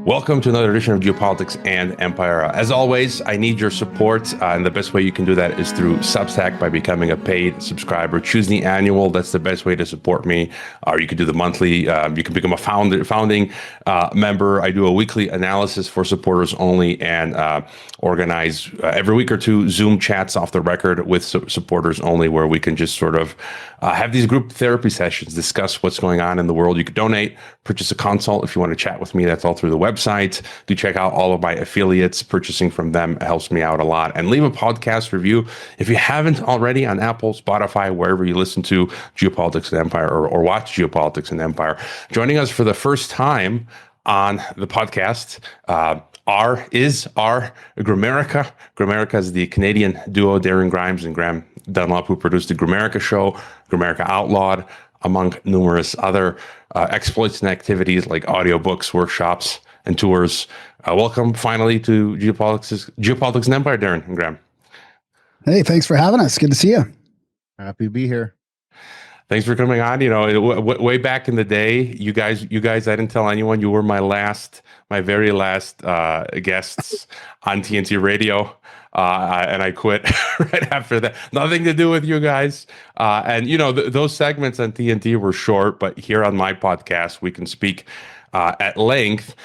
Welcome to another edition of Geopolitics and Empire. As always, I need your support, and the best way you can do that is through Substack by becoming a paid subscriber. Choose the annual. That's the best way to support me. Or you can do the monthly. You can become a founding member. I do a weekly analysis for supporters only and organize every week or two Zoom chats off the record with supporters only, where we can just sort of have these group therapy sessions, discuss what's going on in the world. You can donate, purchase a consult if you want to chat with me. That's all through the website. Do check out all of my affiliates. Purchasing from them helps me out a lot. And leave a podcast review if you haven't already on Apple, Spotify, wherever you listen to Geopolitics and Empire or watch Geopolitics and Empire. Joining us for the first time on the podcast is our Grimerica. Grimerica is the Canadian duo Darren Grimes and Graham Dunlop, who produced the Grimerica Show, Grimerica Outlawed, among numerous other exploits and activities like audiobooks, workshops, and tours. Welcome finally to Geopolitics and Empire, Darren and Graham. Hey, thanks for having us. Good to see you. Happy to be here. Thanks for coming on. You know, way back in the day, you guys, I didn't tell anyone you were my very last guests on TNT Radio. And I quit right after that. Nothing to do with you guys. And, you know, those segments on TNT were short, but here on my podcast, we can speak at length.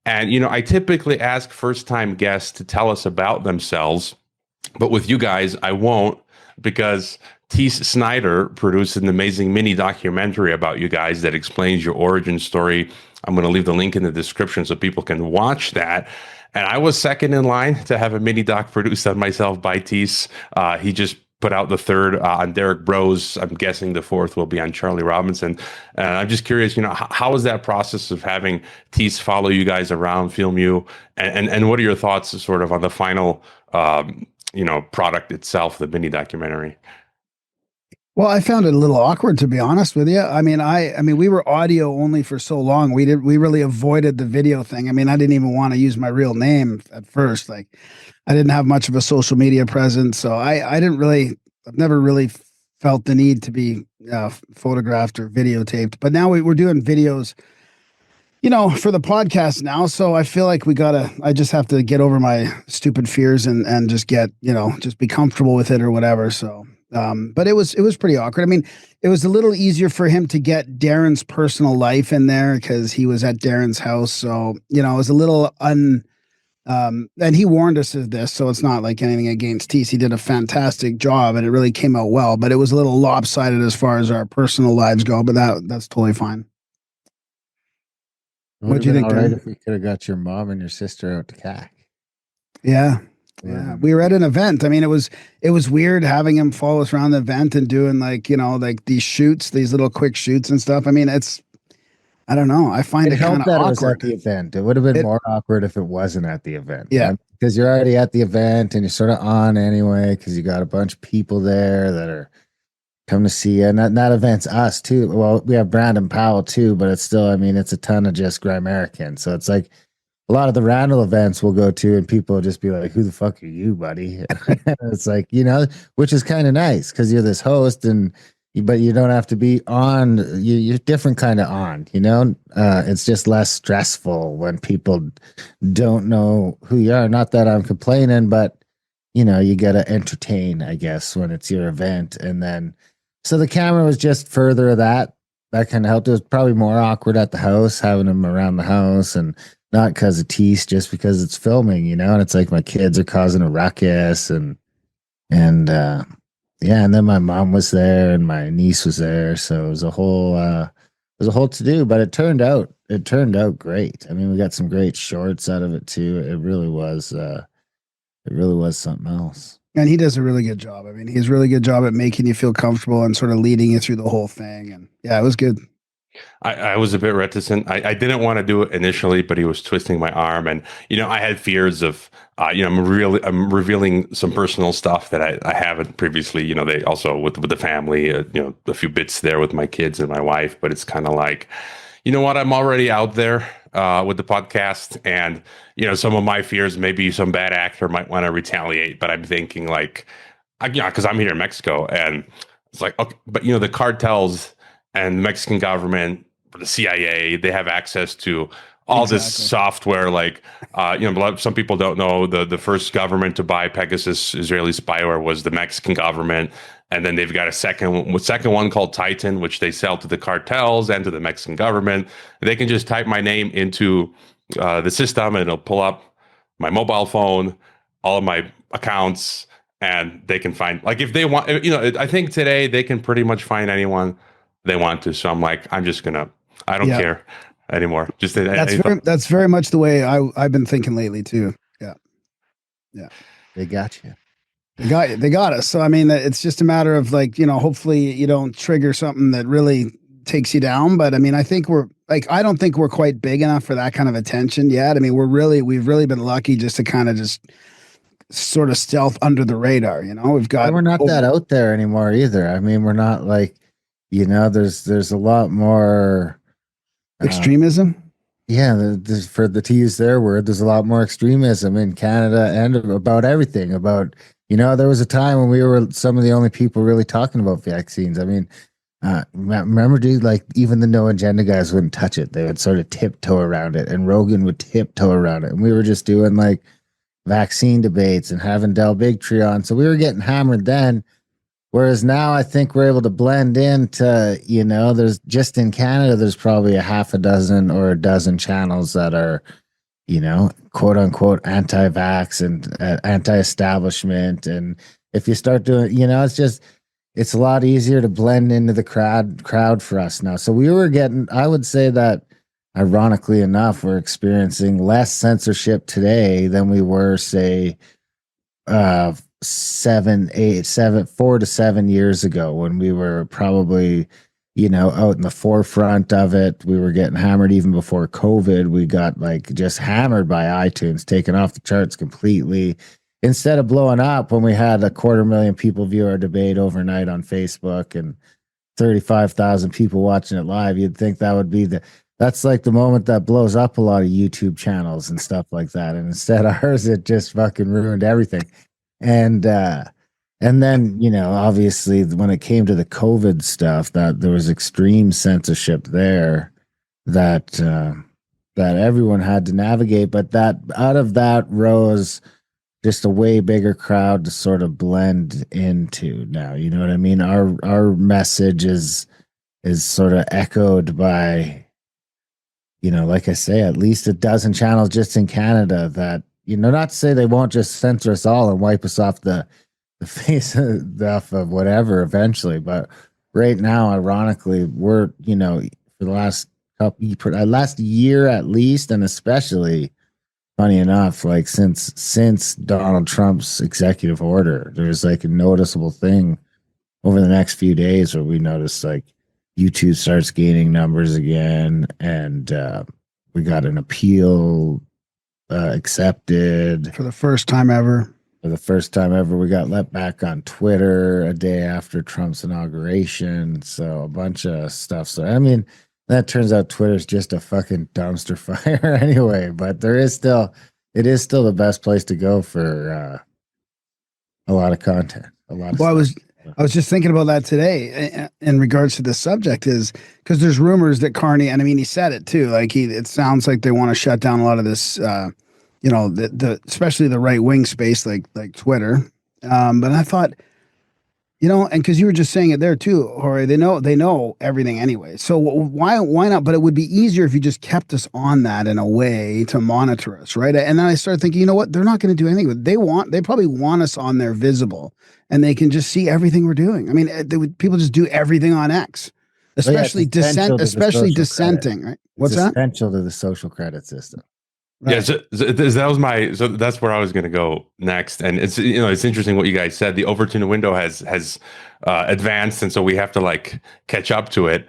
And, you know, I typically ask first-time guests to tell us about themselves. But with you guys, I won't, because Tees Snyder produced an amazing mini documentary about you guys that explains your origin story. I'm going to leave the link in the description so people can watch that. And I was second in line to have a mini doc produced on myself by Tees. He just put out the third on Derek Bros. I'm guessing the fourth will be on Charlie Robinson. And I'm just curious, you know, how was that process of having Tees follow you guys around, film you, and what are your thoughts sort of on the final, product itself, the mini documentary? Well, I found it a little awkward, to be honest with you. I mean, we were audio only for so long. We really avoided the video thing. I mean, I didn't even want to use my real name at first. Like, I didn't have much of a social media presence, so I've never really felt the need to be photographed or videotaped. But now we're doing videos, you know, for the podcast now. So I feel like I just have to get over my stupid fears and just just be comfortable with it or whatever. So. But it was pretty awkward. I mean, it was a little easier for him to get Darren's personal life in there because he was at Darren's house. So, you know, it was a little and he warned us of this, so it's not like anything against Tees. He did a fantastic job and it really came out well, but it was a little lopsided as far as our personal lives go, but that's totally fine. What do you think? All right, if we could have got your mom and your sister out to CAC. Yeah. Yeah, we were at an event. I mean, it was weird having him follow us around the event and doing like these shoots, these little quick shoots and stuff. I mean, I don't know. I find it kind of awkward. It was at the event. It would have been more awkward if it wasn't at the event. Yeah, right? Because you're already at the event and you're sort of on anyway because you got a bunch of people there that are come to see you. And that event's us too. Well, we have Brandon Powell too, but it's still, I mean, it's a ton of just Grimerican. So it's like, a lot of the Randall events we'll go to and people will just be like, who the fuck are you, buddy? It's like, you know, which is kind of nice because you're this host but you don't have to be on. You're different kind of on, you know? It's just less stressful when people don't know who you are. Not that I'm complaining, but, you know, you got to entertain, I guess, when it's your event. And then, so the camera was just further of that. That kind of helped. It was probably more awkward at the house, having them around the house and not because of Tees, just because it's filming, you know, and it's like my kids are causing a ruckus and then my mom was there and my niece was there. So it was a whole to do, but it turned out great. I mean, we got some great shorts out of it too. It really was something else. And he does a really good job. I mean, he's a really good job at making you feel comfortable and sort of leading you through the whole thing. And yeah, it was good. I was a bit reticent. I didn't want to do it initially, but he was twisting my arm, and you know, I had fears of, I'm revealing some personal stuff that I haven't previously. You know, they also with the family, a few bits there with my kids and my wife, but it's kind of like, you know what, I'm already out there with the podcast, and you know, some of my fears, maybe some bad actor might want to retaliate, but I'm thinking like, because I'm here in Mexico, and it's like, okay, but you know, the cartels and the Mexican government, the CIA, they have access to all this Exactly. software, like, some people don't know the first government to buy Pegasus Israeli spyware was the Mexican government. And then they've got a second one called Titan, which they sell to the cartels and to the Mexican government. They can just type my name into the system and it'll pull up my mobile phone, all of my accounts, and they can find, like, if they want, I think today they can pretty much find anyone they want to. So I'm like, I don't care anymore. Just that's very much the way I've been thinking lately too. Yeah. They got you. They got us. So I mean, it's just a matter of, like, hopefully you don't trigger something that really takes you down. But I mean, I don't think we're quite big enough for that kind of attention yet. I mean, we've really been lucky just to kind of just sort of stealth under the radar. We're not that out there anymore either. I mean, we're not like, there's a lot more extremism. To use their word, there's a lot more extremism in Canada and about everything. About, there was a time when we were some of the only people really talking about vaccines. I mean, remember, dude, like, even the no agenda guys wouldn't touch it. They would sort of tiptoe around it, and Rogan would tiptoe around it. And we were just doing like vaccine debates and having Del Bigtree on. So we were getting hammered then. Whereas now I think we're able to blend into, there's just in Canada, there's probably a half a dozen or a dozen channels that are, quote unquote, anti-vax and anti-establishment. And if you start doing, it's a lot easier to blend into the crowd for us now. So I would say that, ironically enough, we're experiencing less censorship today than we were, say, 4 to 7 years ago, when we were probably, out in the forefront of it. We were getting hammered even before COVID. We got just hammered by iTunes, taken off the charts completely. Instead of blowing up when we had 250,000 people view our debate overnight on Facebook and 35,000 people watching it live, you'd think that would be that's like the moment that blows up a lot of YouTube channels and stuff like that. And instead ours, it just fucking ruined everything. And then, obviously when it came to the COVID stuff, that there was extreme censorship there that everyone had to navigate, but that out of that rose just a way bigger crowd to sort of blend into now. You know what I mean? Our message is sort of echoed by, like I say, at least a dozen channels just in Canada that, not to say they won't just censor us all and wipe us off the face of whatever eventually, but right now, ironically, we're, for the last year at least, and especially, funny enough, like since Donald Trump's executive order, there's like a noticeable thing over the next few days where we notice like YouTube starts gaining numbers again, and we got an appeal accepted for the first time ever. We got let back on Twitter a day after Trump's inauguration. So a bunch of stuff. So I mean, that turns out Twitter's just a fucking dumpster fire anyway. But it is still the best place to go for a lot of content. I was just thinking about that today in regards to this subject, is because there's rumors that Carney, and I mean, he said it too, like it sounds like they want to shut down a lot of this, especially the right wing space, like Twitter. But I thought, and because you were just saying it there too, Jorge, they know everything anyway. So why not? But it would be easier if you just kept us on that in a way to monitor us, right? And then I started thinking, you know what? They're not going to do anything. They probably want us on there visible, and they can just see everything we're doing. I mean, people just do everything on X, especially dissenting, right? What's that? Essential to the social credit system. Right. Yeah, so that's where I was going to go next, and it's it's interesting what you guys said. The Overton window has advanced, and so we have to like catch up to it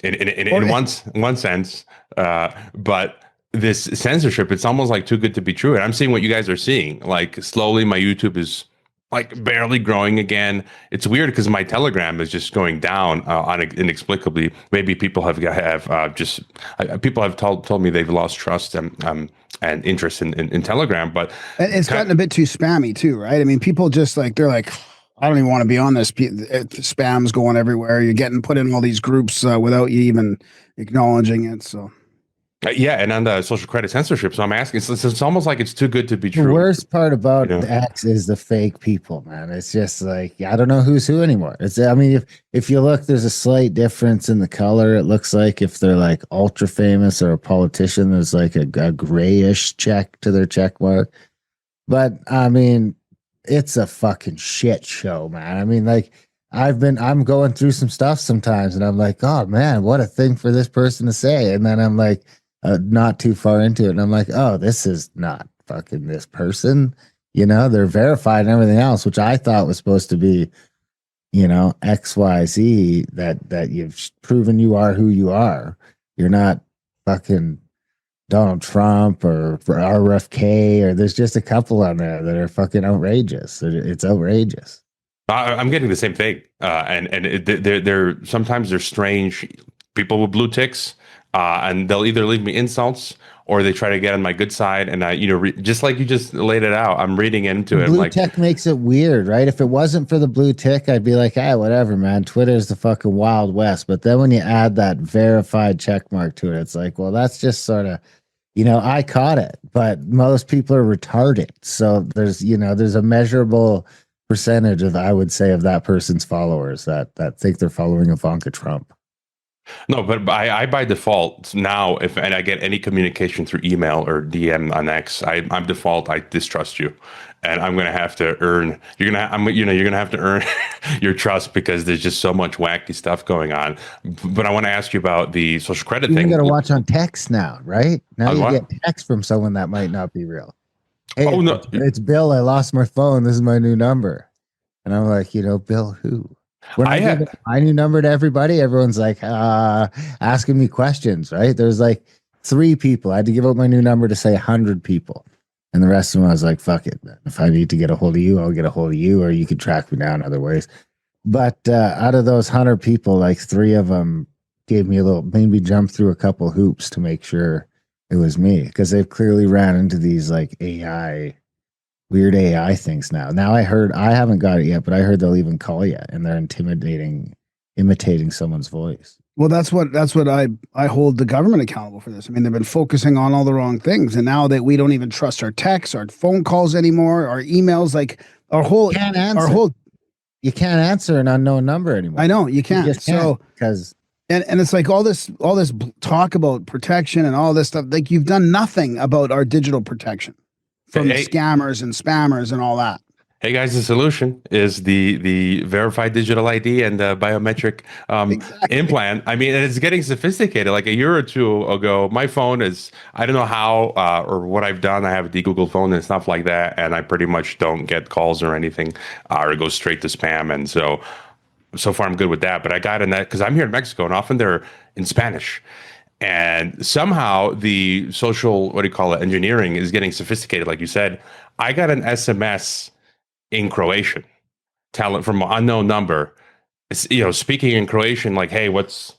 in one sense. But this censorship, it's almost like too good to be true. And I'm seeing what you guys are seeing. Like slowly, my YouTube is like barely growing again. It's weird because my Telegram is just going down inexplicably. Maybe people have people have told me they've lost trust and interest in Telegram. But it's gotten a bit too spammy too, right? I mean, people just they're like, I don't even want to be on this. Spam's going everywhere. You're getting put in all these groups without you even acknowledging it. So Yeah, and on the social credit censorship. So I'm asking, it's almost like it's too good to be The true. worst part about You know? X is the fake people, man. It's just like I don't know who's who anymore. It's I mean, if you look, there's a slight difference in the color. It looks like if they're like ultra famous or a politician, there's like a grayish check to their check mark. But I mean, it's a fucking shit show, man. I mean, like I'm going through some stuff sometimes, and I'm like, oh man, what a thing for this person to say, and then I'm like. Not too far into it, and I'm like, oh, this is not fucking this person. You know, they're verified and everything else, which I thought was supposed to be, you know, XYZ, that you've proven you are who you are. You're not fucking Donald Trump or RFK, or there's just a couple on there that are fucking outrageous. It's outrageous. I'm getting the same thing, they're sometimes they're strange people with blue ticks, and they'll either leave me insults or they try to get on my good side. And just like you just laid it out, I'm reading into it. Blue like, tick makes it weird, right? If it wasn't for the blue tick, I'd be like, whatever, man. Twitter's the fucking Wild West. But then when you add that verified check mark to it, it's like, well, that's just sort of, you know, I caught it, but most people are retarded. So there's a measurable percentage of, I would say, of that person's followers that think they're following Ivanka Trump. No, but I by default now, if I get any communication through email or DM on X, I'm default, I distrust you, and I'm gonna have to earn. You're gonna have to earn your trust because there's just so much wacky stuff going on. But I want to ask you about the social credit thing. You got to watch on text now, right? Now you what? get text from someone that might not be real. Hey, Oh no, it's Bill. I lost my phone. This is my new number, and I'm like, Bill, who? When I give my new number to everybody, everyone's like asking me questions, right? There's like 3 people. I had to give out my new number to say 100 people. And the rest of them, I was like, fuck it. If I need to get a hold of you, I'll get a hold of you, or you can track me down other ways. But out of those 100 people, like 3 of them made me jump through a couple hoops to make sure it was me, because they've clearly ran into these like weird AI things now. Now I haven't got it yet, but I heard they'll even call you and they're imitating someone's voice. Well, that's what I hold the government accountable for this. I mean, they've been focusing on all the wrong things, and now that we don't even trust our texts, our phone calls anymore, our emails, like you can't answer an unknown number anymore. I know you can't. Because and it's like all this talk about protection and all this stuff. Like, you've done nothing about our digital protection from scammers and spammers and all that. Hey guys, the solution is the verified digital ID and the biometric implant. I mean, it's getting sophisticated. Like a year or 2 ago, my phone is, I don't know how or what I've done. I have a de-Googled phone and stuff like that, and I pretty much don't get calls or anything, or it goes straight to spam. And so far I'm good with that. But I got in that because I'm here in Mexico, and often they're in Spanish. And somehow the social, engineering is getting sophisticated. Like you said, I got an SMS in Croatian, talent from an unknown number, speaking in Croatian, like, hey, what's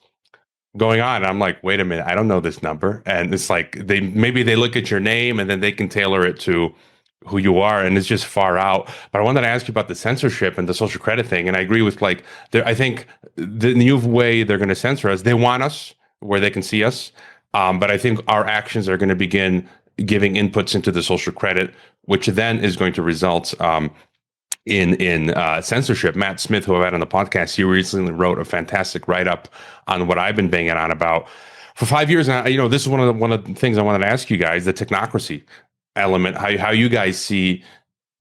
going on? And I'm like, wait a minute, I don't know this number. And it's like, maybe they look at your name and then they can tailor it to who you are, and it's just far out. But I wanted to ask you about the censorship and the social credit thing. And I agree with, like, I think the new way they're going to censor us, they want us where they can see us. But I think our actions are going to begin giving inputs into the social credit, which then is going to result in censorship. Matt Smith, who I've had on the podcast, he recently wrote a fantastic write-up on what I've been banging on about for 5 years. And this is one of the things I wanted to ask you guys: the technocracy element. How you guys see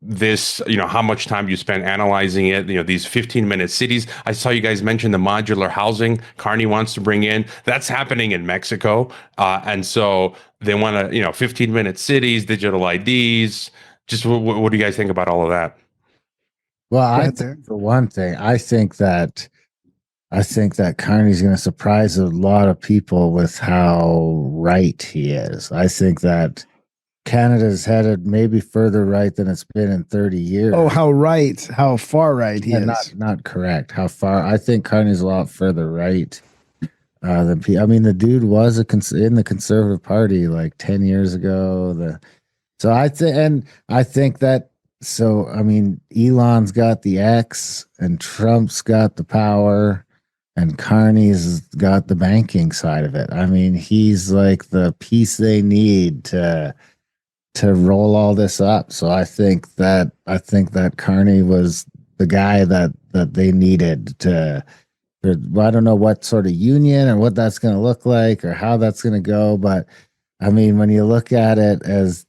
this, how much time you spend analyzing it, these 15-minute cities. I saw you guys mention the modular housing Carney wants to bring in. That's happening in Mexico. And so they want to, 15-minute cities, digital IDs. Just what do you guys think about all of that? Well, I think, for one thing, I think that Carney's going to surprise a lot of people with how right he is. I think that Canada's headed maybe further right than it's been in 30 years. Oh, how far right he is. Not correct. How far? I think Carney's a lot further right than people. I mean, the dude was in the Conservative Party like 10 years ago. I think that. So, I mean, Elon's got the X and Trump's got the power, And Carney's got the banking side of it. I mean, he's like the piece they need to roll all this up. So I think that Carney was the guy that they needed to. I don't know what sort of union or what that's going to look like or how that's going to go, but I mean, when you look at it as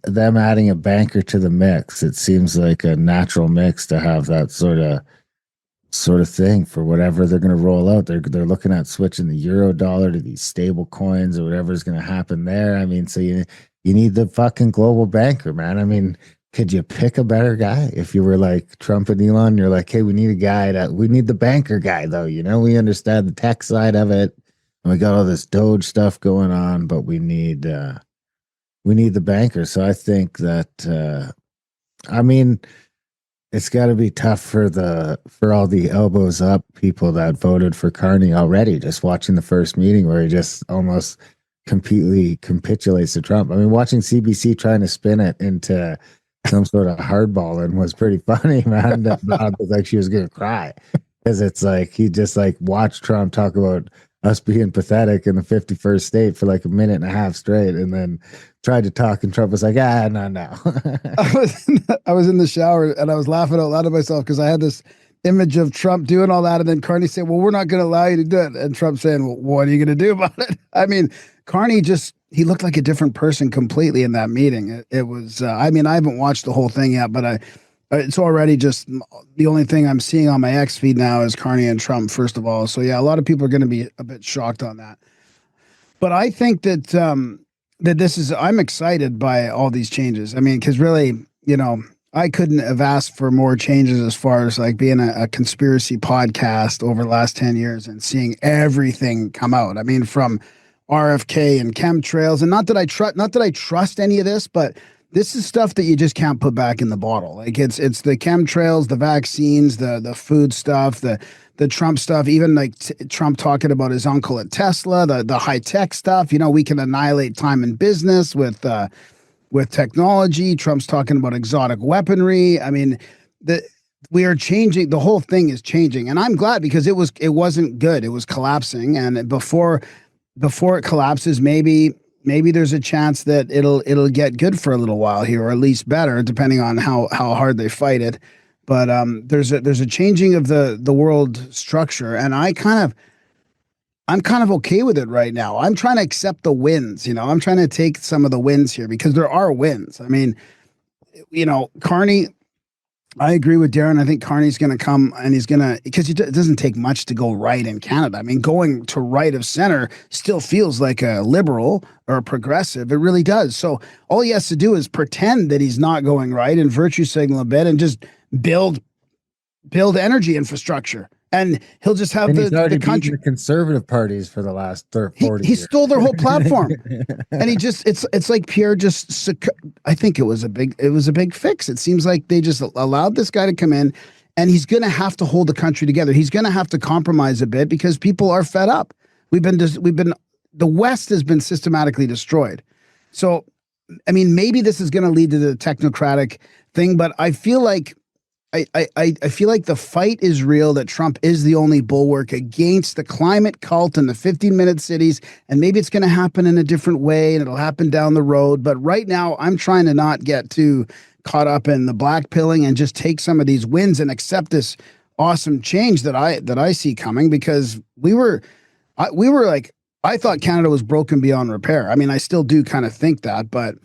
them adding a banker to the mix, it seems like a natural mix to have that sort of thing for whatever they're going to roll out. They're looking at switching the euro dollar to these stable coins or whatever's going to happen there. I mean, so you need the fucking global banker, man. I mean, could you pick a better guy? If you were like Trump and Elon, you're like, hey, we need a guy we need the banker guy though. You know, we understand the tech side of it. And we got all this Doge stuff going on, but we need the banker. So I think that, I mean, it's got to be tough for all the elbows up people that voted for Carney already, just watching the first meeting where he just almost completely capitulates to Trump. I mean, watching CBC trying to spin it into some sort of hardballing was pretty funny, man. That was like she was going to cry because it's like he just like watched Trump talk about us being pathetic in the 51st state for like a minute and a half straight, and then tried to talk, and Trump was like, no. I was in the shower and I was laughing out loud to myself because I had this image of Trump doing all that, and then Carney said, well, we're not going to allow you to do it. And Trump saying, well, what are you going to do about it? I mean, Carney he looked like a different person completely in that meeting. It was, I mean, I haven't watched the whole thing yet, but it's already just the only thing I'm seeing on my X feed now is Carney and Trump, first of all. So yeah, a lot of people are going to be a bit shocked on that. But I think that, I'm excited by all these changes. I mean, because really, you know, I couldn't have asked for more changes as far as like being a conspiracy podcast over the last 10 years and seeing everything come out. I mean, from RFK and chemtrails, and not that I trust any of this, but this is stuff that you just can't put back in the bottle. Like it's the chemtrails, the vaccines, the food stuff, the Trump stuff, even like Trump talking about his uncle at Tesla, the high tech stuff. You know, we can annihilate time in business with technology. Trump's talking about exotic weaponry. I mean, we are changing. The whole thing is changing, and I'm glad because it wasn't good. It was collapsing, and before it collapses, maybe there's a chance that it'll get good for a little while here, or at least better, depending on how hard they fight it. But there's a changing of the world structure, and I'm kind of okay with it right now. I'm trying to accept the wins. You know, I'm trying to take some of the wins here because there are wins. I mean, you know, Carney. I agree with Darren. I think Carney's going to come, and because it doesn't take much to go right in Canada. I mean, going to right of center still feels like a liberal or a progressive. It really does. So all he has to do is pretend that he's not going right and virtue signal a bit and just build energy infrastructure. And he'll just have the country. The conservative parties for the last 40 years. He stole their whole platform, and it's like Pierre just. I think it was a big fix. It seems like they just allowed this guy to come in, and he's going to have to hold the country together. He's going to have to compromise a bit because people are fed up. The West has been systematically destroyed. So, I mean, maybe this is going to lead to the technocratic thing, but I feel like. I feel like the fight is real, that Trump is the only bulwark against the climate cult and the 15-minute cities, and maybe it's going to happen in a different way and it'll happen down the road. But right now, I'm trying to not get too caught up in the black pilling and just take some of these wins and accept this awesome change that I see coming, because we were like, I thought Canada was broken beyond repair. I mean, I still do kind of think that, but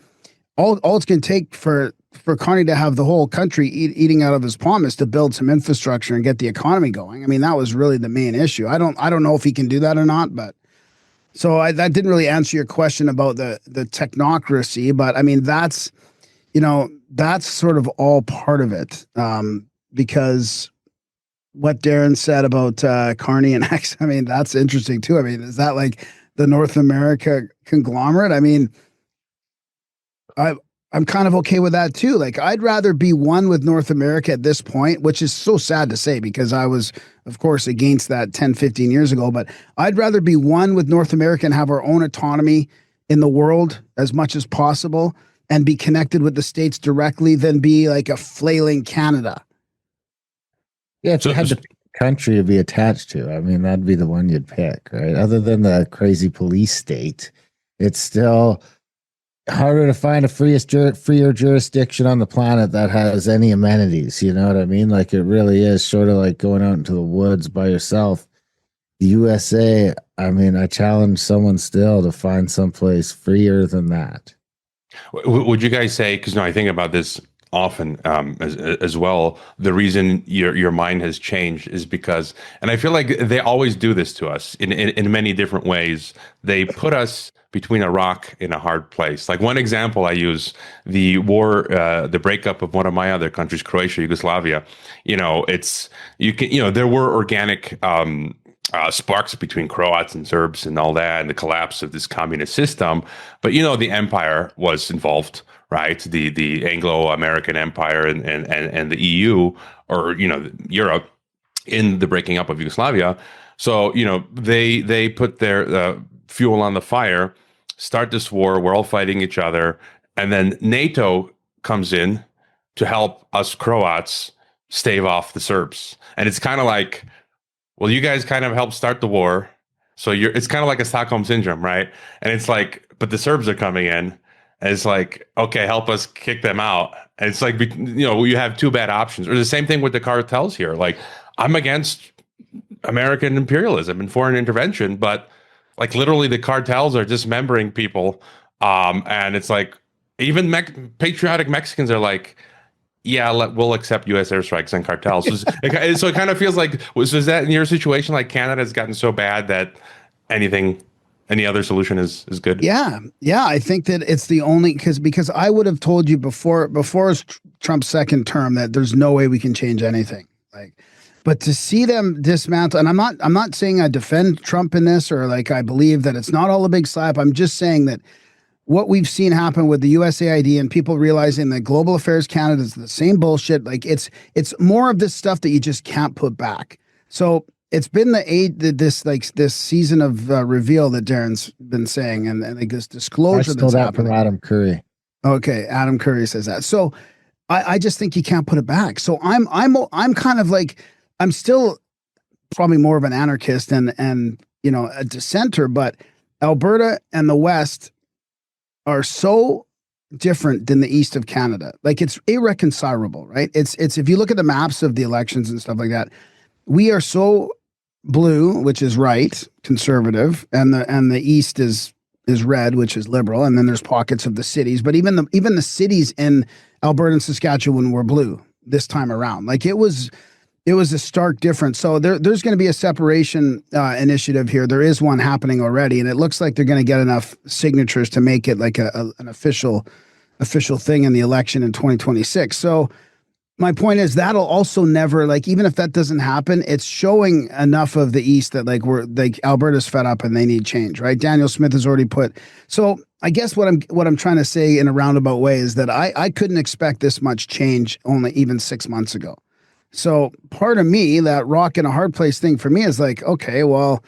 all it's going to take for Carney to have the whole country eating out of his palm is to build some infrastructure and get the economy going. I mean, that was really the main issue. I don't know if he can do that or not, but so that didn't really answer your question about the technocracy, but I mean, that's sort of all part of it. Because what Darren said about Carney and X, I mean, that's interesting too. I mean, is that like the North America conglomerate? I mean, I'm kind of okay with that too. Like, I'd rather be one with North America at this point, which is so sad to say because I was, of course, against that 10, 15 years ago, but I'd rather be one with North America and have our own autonomy in the world as much as possible and be connected with the States directly than be like a flailing Canada. Yeah, if you had to pick country to be attached to. I mean, that'd be the one you'd pick, right? Other than the crazy police state, it's still harder to find a freer jurisdiction on the planet that has any amenities. You know what I mean? Like, it really is sort of like going out into the woods by yourself. The USA, I mean, I challenge someone still to find someplace freer than that. Would you guys say, because I think about this often as well, the reason your mind has changed is because, and I feel like they always do this to us in many different ways. They put us between a rock and a hard place. Like, one example I use, the war, the breakup of one of my other countries, Croatia, Yugoslavia. There were organic sparks between Croats and Serbs and all that, and the collapse of this communist system. But the empire was involved, right? The Anglo-American Empire and the EU, or Europe, in the breaking up of Yugoslavia. So they put their fuel on the fire, start this war. We're all fighting each other, and then NATO comes in to help us Croats stave off the Serbs. And it's kind of like, well, you guys kind of helped start the war, so it's kind of like a Stockholm syndrome, right? And it's like, but the Serbs are coming in, and it's like, okay, help us kick them out. And it's like, you have two bad options. Or the same thing with the cartels here. Like, I'm against American imperialism and foreign intervention, but like, literally the cartels are dismembering people, and it's like, even patriotic Mexicans are like, yeah, we'll accept U.S. airstrikes and cartels. So it kind of feels like, was that in your situation? Like, Canada has gotten so bad that any other solution is good? Yeah. I think that it's the only, because I would have told you before Trump's second term that there's no way we can change anything. Like, but to see them dismantle, and I'm not saying I defend Trump in this, or like I believe that it's not all a big slap. I'm just saying that what we've seen happen with the USAID and people realizing that Global Affairs Canada is the same bullshit. Like, it's more of this stuff that you just can't put back. So it's been this season of reveal that Darren's been saying, and like this disclosure. I stole that from Adam Curry. Okay, Adam Curry says that. So I just think you can't put it back. So I'm kind of like, I'm still probably more of an anarchist and a dissenter, but Alberta and the West are so different than the east of Canada. Like, it's irreconcilable, right? It's if you look at the maps of the elections and stuff like that, we are so blue, which is right, conservative, and the east is red, which is liberal, and then there's pockets of the cities. But even the cities in Alberta and Saskatchewan were blue this time around. Like, it was a stark difference. So there's going to be a separation initiative here. There is one happening already, and it looks like they're going to get enough signatures to make it like an official thing in the election in 2026. So my point is, that'll also never, like, even if that doesn't happen, it's showing enough of the East that Alberta's fed up and they need change, right? Daniel Smith has already put. So I guess what I'm trying to say in a roundabout way is that I couldn't expect this much change only even 6 months ago. So part of me, that rock and a hard place thing for me is like, okay, well,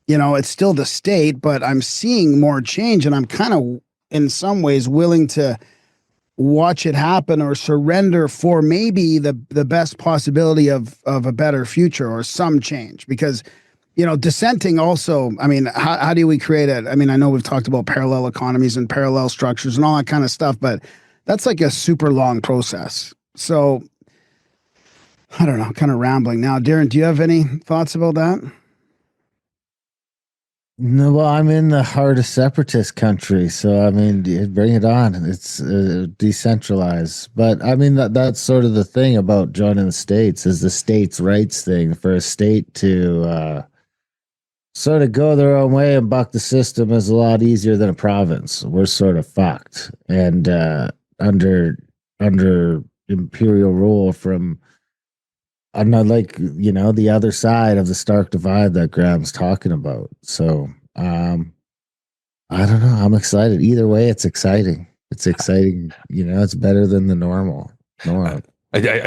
it's still the state, but I'm seeing more change, and I'm kind of in some ways willing to watch it happen or surrender for maybe the best possibility of a better future or some change. Because, dissenting also, I mean, how do we create it? I mean, I know we've talked about parallel economies and parallel structures and all that kind of stuff, but that's like a super long process. So I don't know, kind of rambling now. Darren, do you have any thoughts about that? No, well, I'm in the heart of separatist country, so I mean, bring it on. It's decentralized, but I mean that's sort of the thing about joining the states is the states' rights thing. For a state to sort of go their own way and buck the system is a lot easier than a province. We're sort of fucked, and under imperial rule from. I'm not like, the other side of the stark divide that Graham's talking about. So, I don't know. I'm excited. Either way, it's exciting. It's exciting. It's better than the normal. I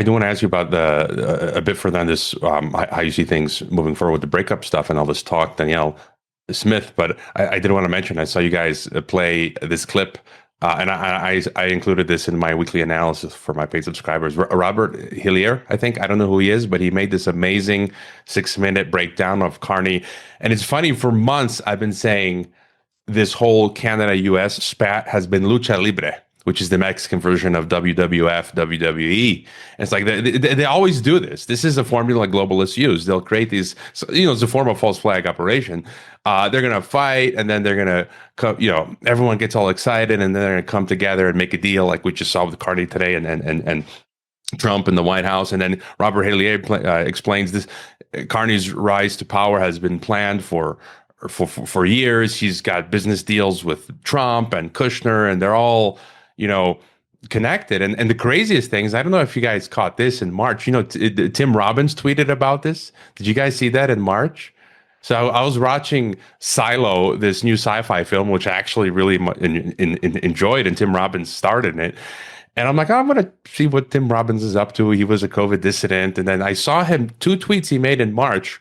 do want to ask you about a bit further on this, how you see things moving forward with the breakup stuff and all this talk, Danielle Smith. But I did want to mention, I saw you guys play this clip and I included this in my weekly analysis for my paid subscribers. Robert Hillier, I think, I don't know who he is, but he made this amazing 6-minute breakdown of Carney. And it's funny, for months I've been saying this whole Canada-US spat has been lucha libre, which is the Mexican version of WWF, WWE. And it's like they always do this. This is a formula globalists use. They'll create these, it's a form of false flag operation. They're going to fight, and then they're going to, everyone gets all excited, and then they're going to come together and make a deal, like we just saw with Carney today and Trump in the White House. And then Robert Hillier explains this. Carney's rise to power has been planned for years. He's got business deals with Trump and Kushner, and they're all connected. And the craziest things, I don't know if you guys caught this in March, Tim Robbins tweeted about this. Did you guys see that in March? So I was watching Silo, this new sci-fi film, which I actually really enjoyed, and Tim Robbins starred in it. And I'm like, I'm going to see what Tim Robbins is up to. He was a COVID dissident. And then I saw him, 2 tweets he made in March,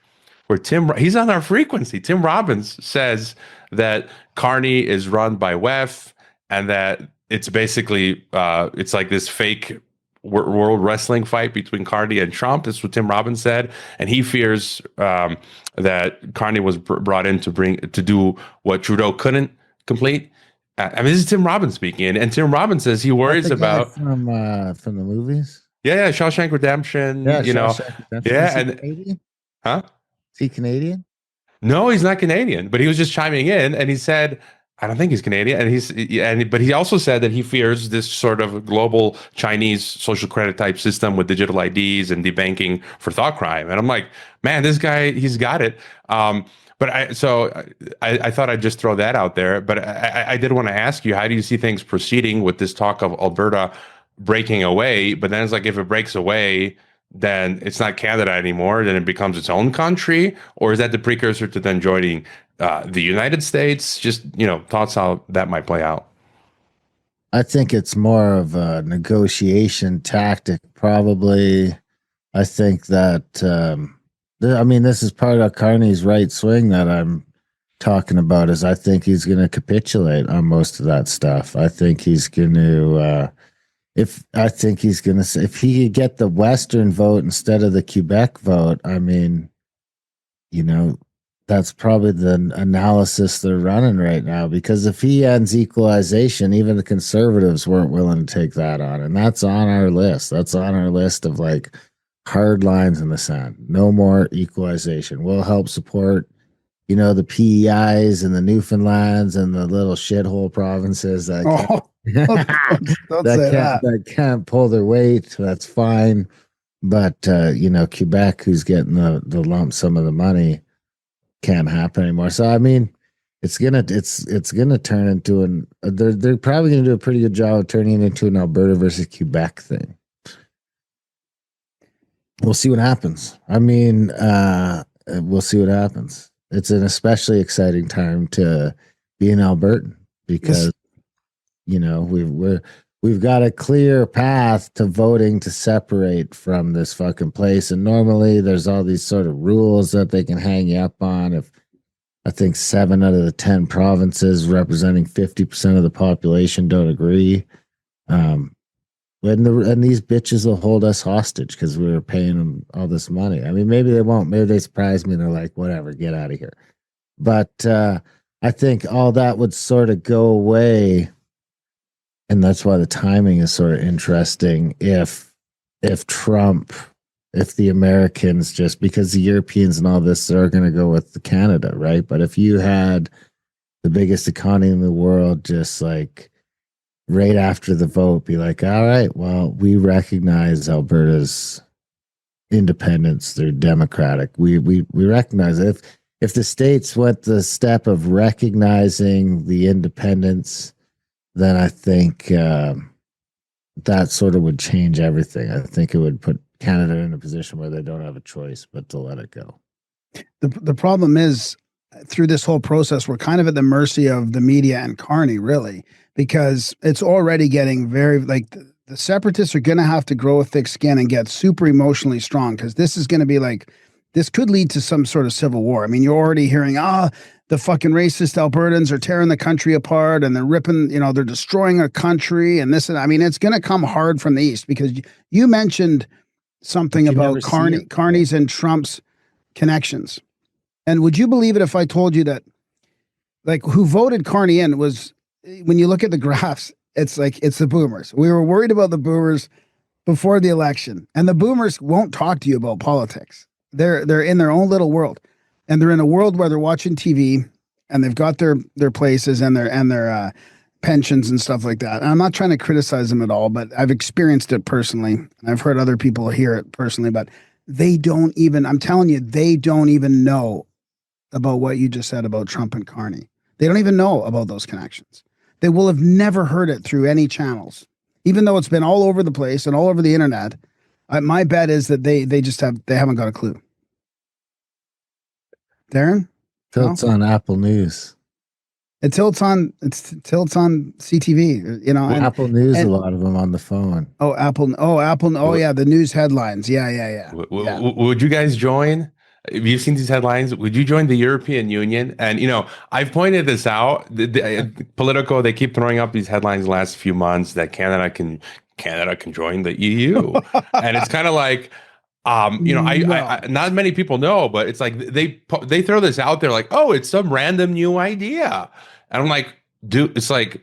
where he's on our frequency. Tim Robbins says that Carney is run by WEF, and that it's basically, it's like this fake world wrestling fight between Carney and Trump. That's what Tim Robbins said. And he fears that Carney was brought in to do what Trudeau couldn't complete. I mean, this is Tim Robbins speaking. And Tim Robbins says he worries about... From the movies? Yeah, Shawshank Redemption. Yeah, Shawshank Redemption. Yeah. Is he Canadian? Huh? Is he Canadian? No, he's not Canadian, but he was just chiming in, and he said, I don't think he's Canadian, but he also said that he fears this sort of global Chinese social credit type system with digital IDs and debanking for thought crime. And I'm like, man, this guy, he's got it. But I thought I'd just throw that out there. But I did want to ask you, how do you see things proceeding with this talk of Alberta breaking away? But then it's like, if it breaks away, then it's not Canada anymore, then it becomes its own country? Or is that the precursor to then joining the United States? Just, thoughts how that might play out. I think it's more of a negotiation tactic, probably. I think that, this is part of Carney's right swing that I'm talking about, is I think he's going to capitulate on most of that stuff. I think he's going to, if he could get the Western vote instead of the Quebec vote, that's probably the analysis they're running right now, because if he ends equalization, even the conservatives weren't willing to take that on. And that's on our list. That's on our list of like hard lines in the sand. No more equalization. We'll help support, the PEIs and the Newfoundlands and the little shithole provinces that that can't pull their weight. That's fine. But, Quebec, who's getting the lump sum of the money, can't happen anymore. So it's gonna turn into they're probably gonna do a pretty good job of turning it into an Alberta versus Quebec thing. We'll see what happens. We'll see what happens. It's an especially exciting time to be an Albertan, because we've got a clear path to voting to separate from this fucking place. And normally there's all these sort of rules that they can hang you up on. If I think 7 out of the 10 provinces representing 50% of the population don't agree. And these bitches will hold us hostage because we were paying them all this money. Maybe they won't. Maybe they surprise me and they're like, whatever, get out of here. But I think all that would sort of go away. And that's why the timing is sort of interesting. If the Americans, just because the Europeans and all this are going to go with Canada, right? But if you had the biggest economy in the world, just like right after the vote, be like, all right, well, we recognize Alberta's independence. They're democratic. We recognize it. If the states went the step of recognizing the independence, then I think that sort of would change everything. I think it would put Canada in a position where they don't have a choice but to let it go. The problem is, through this whole process, we're kind of at the mercy of the media and Carney, really, because it's already getting very, like, the separatists are going to have to grow a thick skin and get super emotionally strong, because this is going to be like, this could lead to some sort of civil war. You're already hearing, the fucking racist Albertans are tearing the country apart and they're ripping, they're destroying our country and this. And I mean, it's going to come hard from the East because you mentioned something about Carney's and Trump's connections. And would you believe it if I told you that, like, who voted Carney in was, when you look at the graphs, it's like, it's the boomers. We were worried about the boomers before the election, and the boomers won't talk to you about politics. They're in their own little world, and they're in a world where they're watching TV and they've got their places and their pensions and stuff like that. And I'm not trying to criticize them at all, but I've experienced it personally. And I've heard other people hear it personally, but I'm telling you, they don't even know about what you just said about Trump and Carney. They don't even know about those connections. They will have never heard it through any channels, even though it's been all over the place and all over the internet. My bet is that they haven't got a clue. Darren? Tilts on Apple News. It tilts on CTV, Well, Apple News, a lot of them on the phone. Apple. Oh, yeah, the news headlines. Yeah. Would you guys join? Have you seen these headlines? Would you join the European Union? And, I've pointed this out. Politico, they keep throwing up these headlines the last few months that Canada can join the EU. And it's kind of like, I not many people know, but it's like they throw this out there like, oh, it's some random new idea. And I'm like, dude, it's like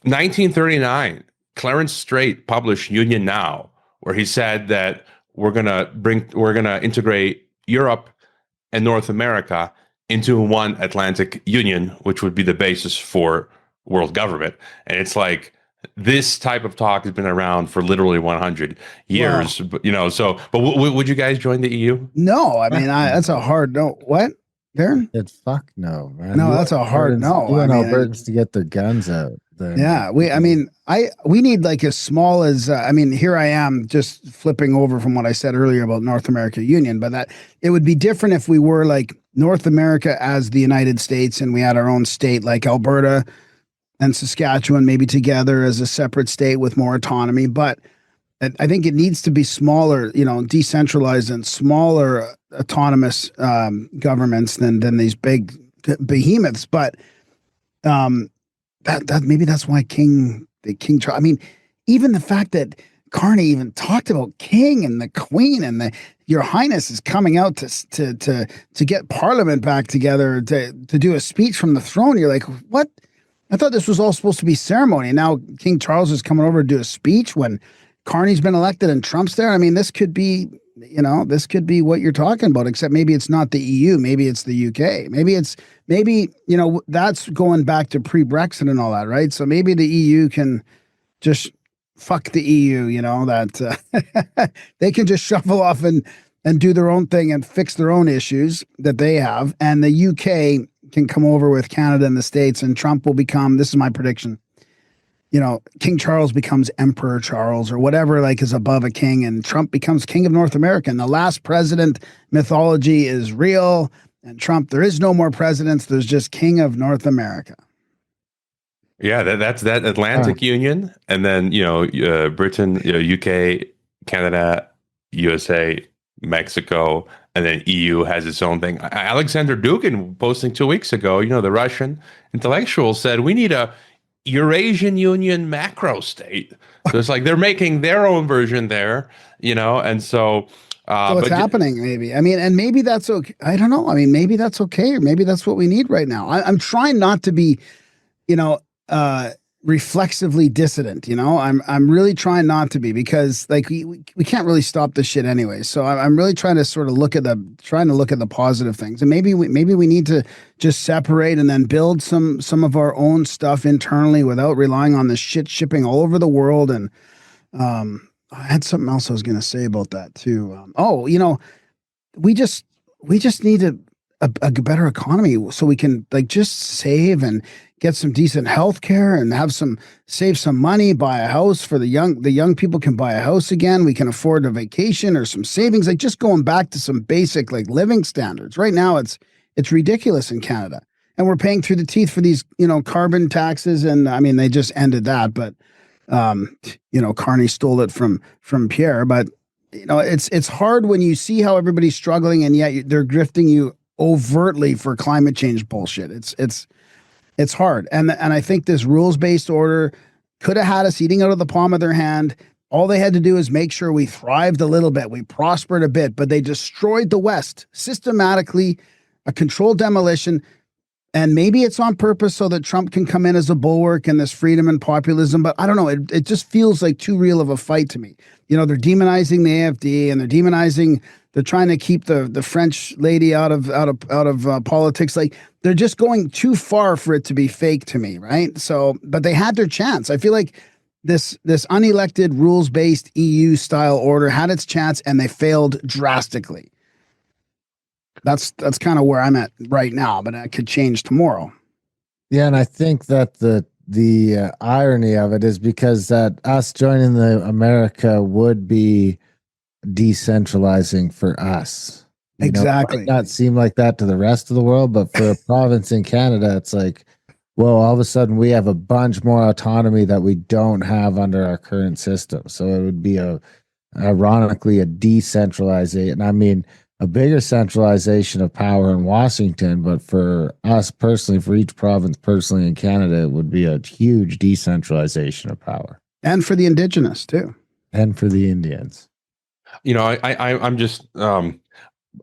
1939, Clarence Strait published Union Now, where he said that we're gonna integrate Europe and North America into one Atlantic Union, which would be the basis for world government. And it's like, this type of talk has been around for literally 100 years. Wow. But would you guys join the EU? No, I mean, that's a hard no. What, Darren? Fuck no, man. No, that's a hard no. You want Albertans to get their guns out. Yeah, we need like as small as here I am just flipping over from what I said earlier about North America Union, but that it would be different if we were like North America as the United States and we had our own state like Alberta and Saskatchewan maybe together as a separate state with more autonomy. But I think it needs to be smaller, decentralized and smaller autonomous governments than these big behemoths. But that maybe that's why King Charles. I mean, even the fact that Carney even talked about King and the Queen and Your Highness is coming out to get Parliament back together to do a speech from the throne. You're like, what? I thought this was all supposed to be ceremony. And now King Charles is coming over to do a speech when Carney's been elected and Trump's there. I mean, this could be what you're talking about, except maybe it's not the EU. Maybe it's the UK. Maybe that's going back to pre-Brexit and all that, right? So maybe the EU can just fuck the EU, that they can just shuffle off and do their own thing and fix their own issues that they have. And the UK can come over with Canada and the States, and Trump will become, this is my prediction, King Charles becomes Emperor Charles or whatever, like is above a king, and Trump becomes King of North America. And the last president mythology is real, and Trump, there is no more presidents. There's just King of North America. Yeah, that's that Atlantic Union. And then, Britain, UK, Canada, USA, Mexico, and then EU has its own thing. Alexander Dugin posting 2 weeks ago, the Russian intellectual said, we need a Eurasian Union macro state. So it's like they're making their own version there, and so it's happening maybe. I mean, and maybe that's okay. I don't know. I mean, maybe that's okay, or maybe that's what we need right now. I'm trying not to be, reflexively dissident. I'm really trying not to be, because like we can't really stop this shit anyway. So I'm really trying to sort of look at the positive things, and maybe we need to just separate and then build some of our own stuff internally without relying on this shit shipping all over the world. And I had something else I was going to say about that too. We just need a better economy so we can like just save and get some decent health care and save some money, buy a house for the young people can buy a house again. We can afford a vacation or some savings, like just going back to some basic like living standards. Right now it's ridiculous in Canada, and we're paying through the teeth for these, carbon taxes. And I mean, they just ended that, but Carney stole it from Pierre. But it's hard when you see how everybody's struggling and yet they're grifting you overtly for climate change bullshit. It's hard. And I think this rules-based order could have had us eating out of the palm of their hand. All they had to do is make sure we thrived a little bit, we prospered a bit, but they destroyed the West systematically, a controlled demolition. And maybe it's on purpose so that Trump can come in as a bulwark and this freedom and populism. But I don't know. It just feels like too real of a fight to me. You know, they're demonizing the AFD and they're trying to keep the French lady out of politics. Like, they're just going too far for it to be fake to me. Right. So, but they had their chance. I feel like this unelected rules-based EU style order had its chance and they failed drastically. That's kind of where I'm at right now, but that could change tomorrow. Yeah, and I think that the irony of it is because that us joining the America would be decentralizing for us. Exactly. It might not seem like that to the rest of the world, but for a province in Canada, it's like, well, all of a sudden we have a bunch more autonomy that we don't have under our current system. So it would be ironically a decentralization. I mean, a bigger centralization of power in Washington, but for us personally, for each province personally in Canada, it would be a huge decentralization of power. And for the Indigenous too. And for the Indians. You know, I'm just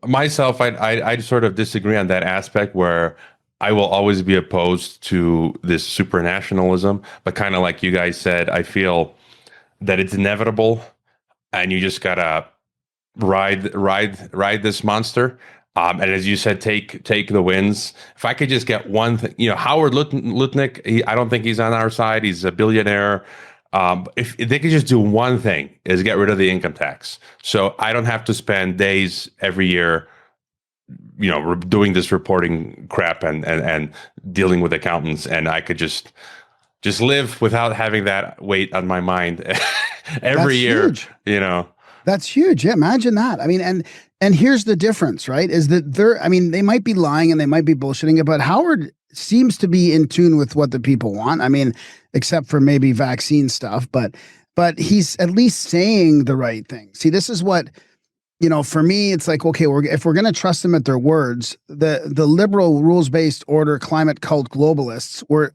myself. I sort of disagree on that aspect where I will always be opposed to this supranationalism, but kind of like you guys said, I feel that it's inevitable, and you just gotta ride this monster. And as you said, take the wins. If I could just get one thing, you know, Howard Lutnick, I don't think he's on our side. He's a billionaire. If they could just do one thing, is get rid of the income tax, so I don't have to spend days every year, you know, doing this reporting crap and dealing with accountants, and I could just live without having that weight on my mind every year. Huge. You know. That's huge. Yeah, imagine that. I mean, and here's the difference, right? Is that they might be lying and they might be bullshitting it, but Howard seems to be in tune with what the people want. I mean, except for maybe vaccine stuff, but he's at least saying the right thing. See, this is what, you know, for me, it's like, okay, if we're going to trust them at their words, the liberal rules-based order climate cult globalists were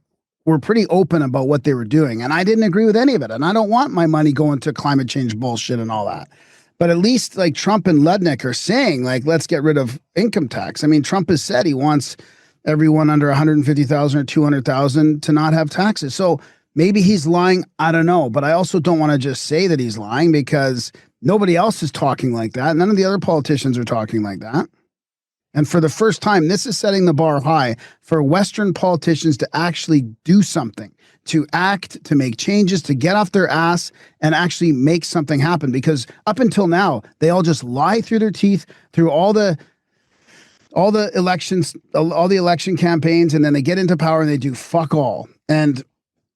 pretty open about what they were doing. And I didn't agree with any of it. And I don't want my money going to climate change bullshit and all that. But at least like Trump and Ludnick are saying, like, let's get rid of income tax. I mean, Trump has said he wants everyone under 150,000 or 200,000 to not have taxes. So maybe he's lying. I don't know. But I also don't want to just say that he's lying because nobody else is talking like that. None of the other politicians are talking like that. And for the first time, this is setting the bar high for Western politicians to actually do something, to act, to make changes, to get off their ass and actually make something happen. Because up until now, they all just lie through their teeth through all the elections, all the election campaigns, and then they get into power and they do fuck all. And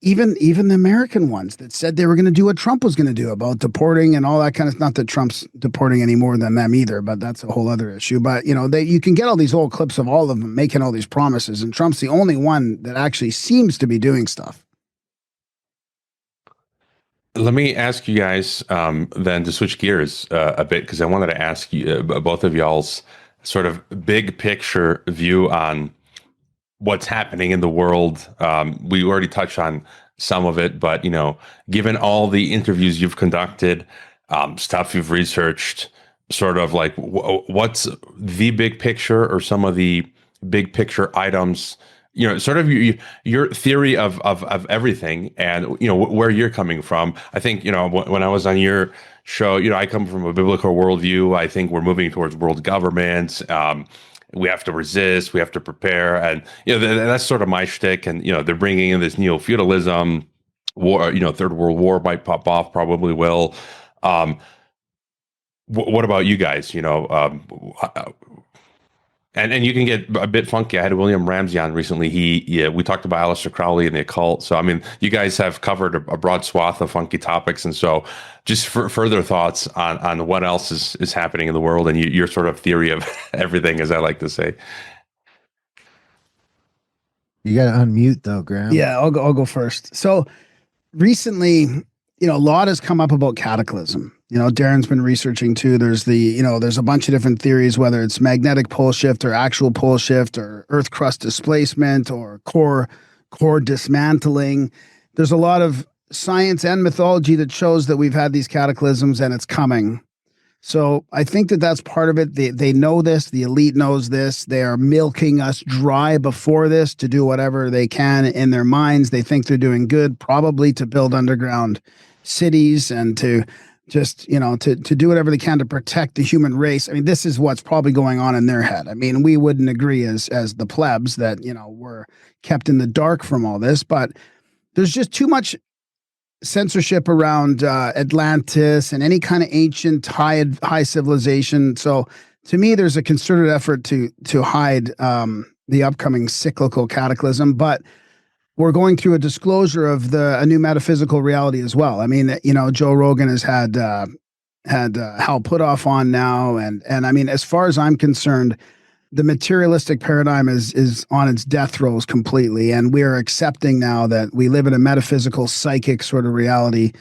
even the American ones that said they were going to do what Trump was going to do about deporting and all that kind of, not that Trump's deporting any more than them either, but that's a whole other issue. But, you know, you can get all these old clips of all of them making all these promises, and Trump's the only one that actually seems to be doing stuff. Let me ask you guys then to switch gears a bit, because I wanted to ask you both of y'all's sort of big picture view on what's happening in the world. We already touched on some of it, but, you know, given all the interviews you've conducted, stuff you've researched, sort of like what's the big picture or some of the big picture items, you know, sort of your theory of everything, and, you know, where you're coming from. I think, you know, when I was on your show, you know, I come from a biblical worldview. I think we're moving towards world government. We have to resist, we have to prepare. And, you know, that's sort of my shtick. And, you know, they're bringing in this neo-feudalism, war, you know, Third World War might pop off, probably will. What about you guys? You know, and you can get a bit funky. I had William Ramsey on recently. We talked about Aleister Crowley and the occult. So, I mean, you guys have covered a broad swath of funky topics. And so just for further thoughts on what else is happening in the world and your sort of theory of everything, as I like to say. You got to unmute though, Graham. Yeah, I'll go first. So recently, you know, a lot has come up about cataclysm. Darren's been researching too. There's there's a bunch of different theories, whether it's magnetic pole shift or actual pole shift or earth crust displacement or core dismantling. There's a lot of science and mythology that shows that we've had these cataclysms and it's coming. So I think that that's part of it. They know this. The elite knows this. They are milking us dry before this to do whatever they can in their minds. They think they're doing good, probably to build underground cities and to just, to do whatever they can to protect the human race. I mean, this is what's probably going on in their head. I mean, we wouldn't agree as the plebs that, we're kept in the dark from all this, but there's just too much censorship around Atlantis and any kind of ancient high civilization. So to me, there's a concerted effort to hide the upcoming cyclical cataclysm, but we're going through a disclosure of a new metaphysical reality as well. I mean, Joe Rogan has had Hal Puthoff on now, and I mean, as far as I'm concerned, the materialistic paradigm is on its death throes completely, and we are accepting now that we live in a metaphysical, psychic sort of reality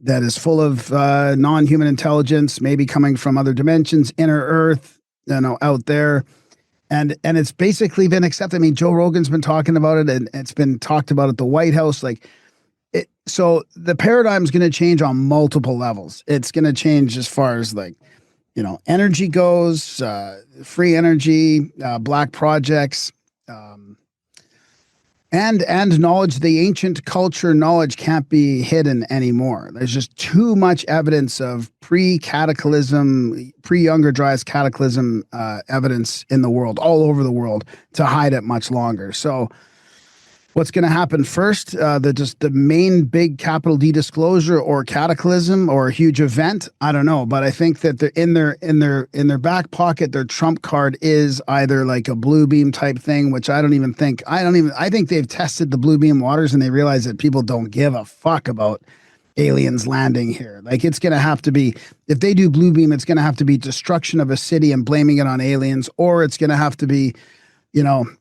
that is full of non-human intelligence, maybe coming from other dimensions, inner Earth, out there. And it's basically been accepted. I mean, Joe Rogan's been talking about it, and it's been talked about at the White House. So the paradigm is going to change on multiple levels. It's going to change as far as energy goes, free energy, black projects, and knowledge. The ancient culture knowledge can't be hidden anymore. There's just too much evidence of pre-cataclysm, pre-Younger Dryas cataclysm evidence in the world, all over the world, to hide it much longer. So what's going to happen first? The main big capital D disclosure or cataclysm or a huge event? I don't know, but I think that they're in their back pocket. Their trump card is either like a blue beam type thing, which I think they've tested the blue beam waters and they realize that people don't give a fuck about aliens landing here. Like, it's going to have to be, if they do blue beam, it's going to have to be destruction of a city and blaming it on aliens, or it's going to have to be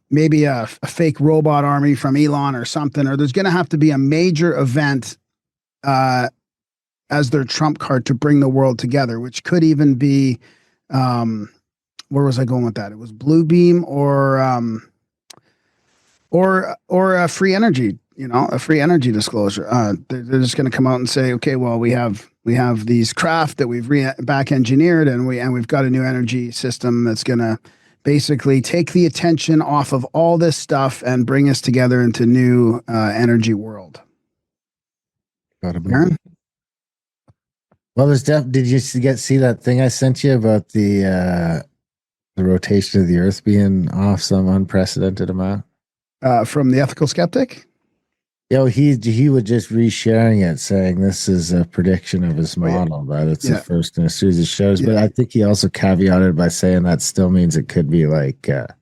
maybe a fake robot army from Elon or something, or there's going to have to be a major event as their trump card to bring the world together, which could even be, where was I going with that? It was blue beam or a free energy, a free energy disclosure. They're just going to come out and say, okay, well, we have these craft that we've back engineered, and we've got a new energy system that's going to basically take the attention off of all this stuff and bring us together into new energy world. Aaron? Well, did you see that thing I sent you about the rotation of the Earth being off some unprecedented amount? From the Ethical Skeptic? Yeah, he would just resharing it, saying this is a prediction of his model, that it's the first in a series of shows. Yeah. But I think he also caveated by saying that still means it could be like, a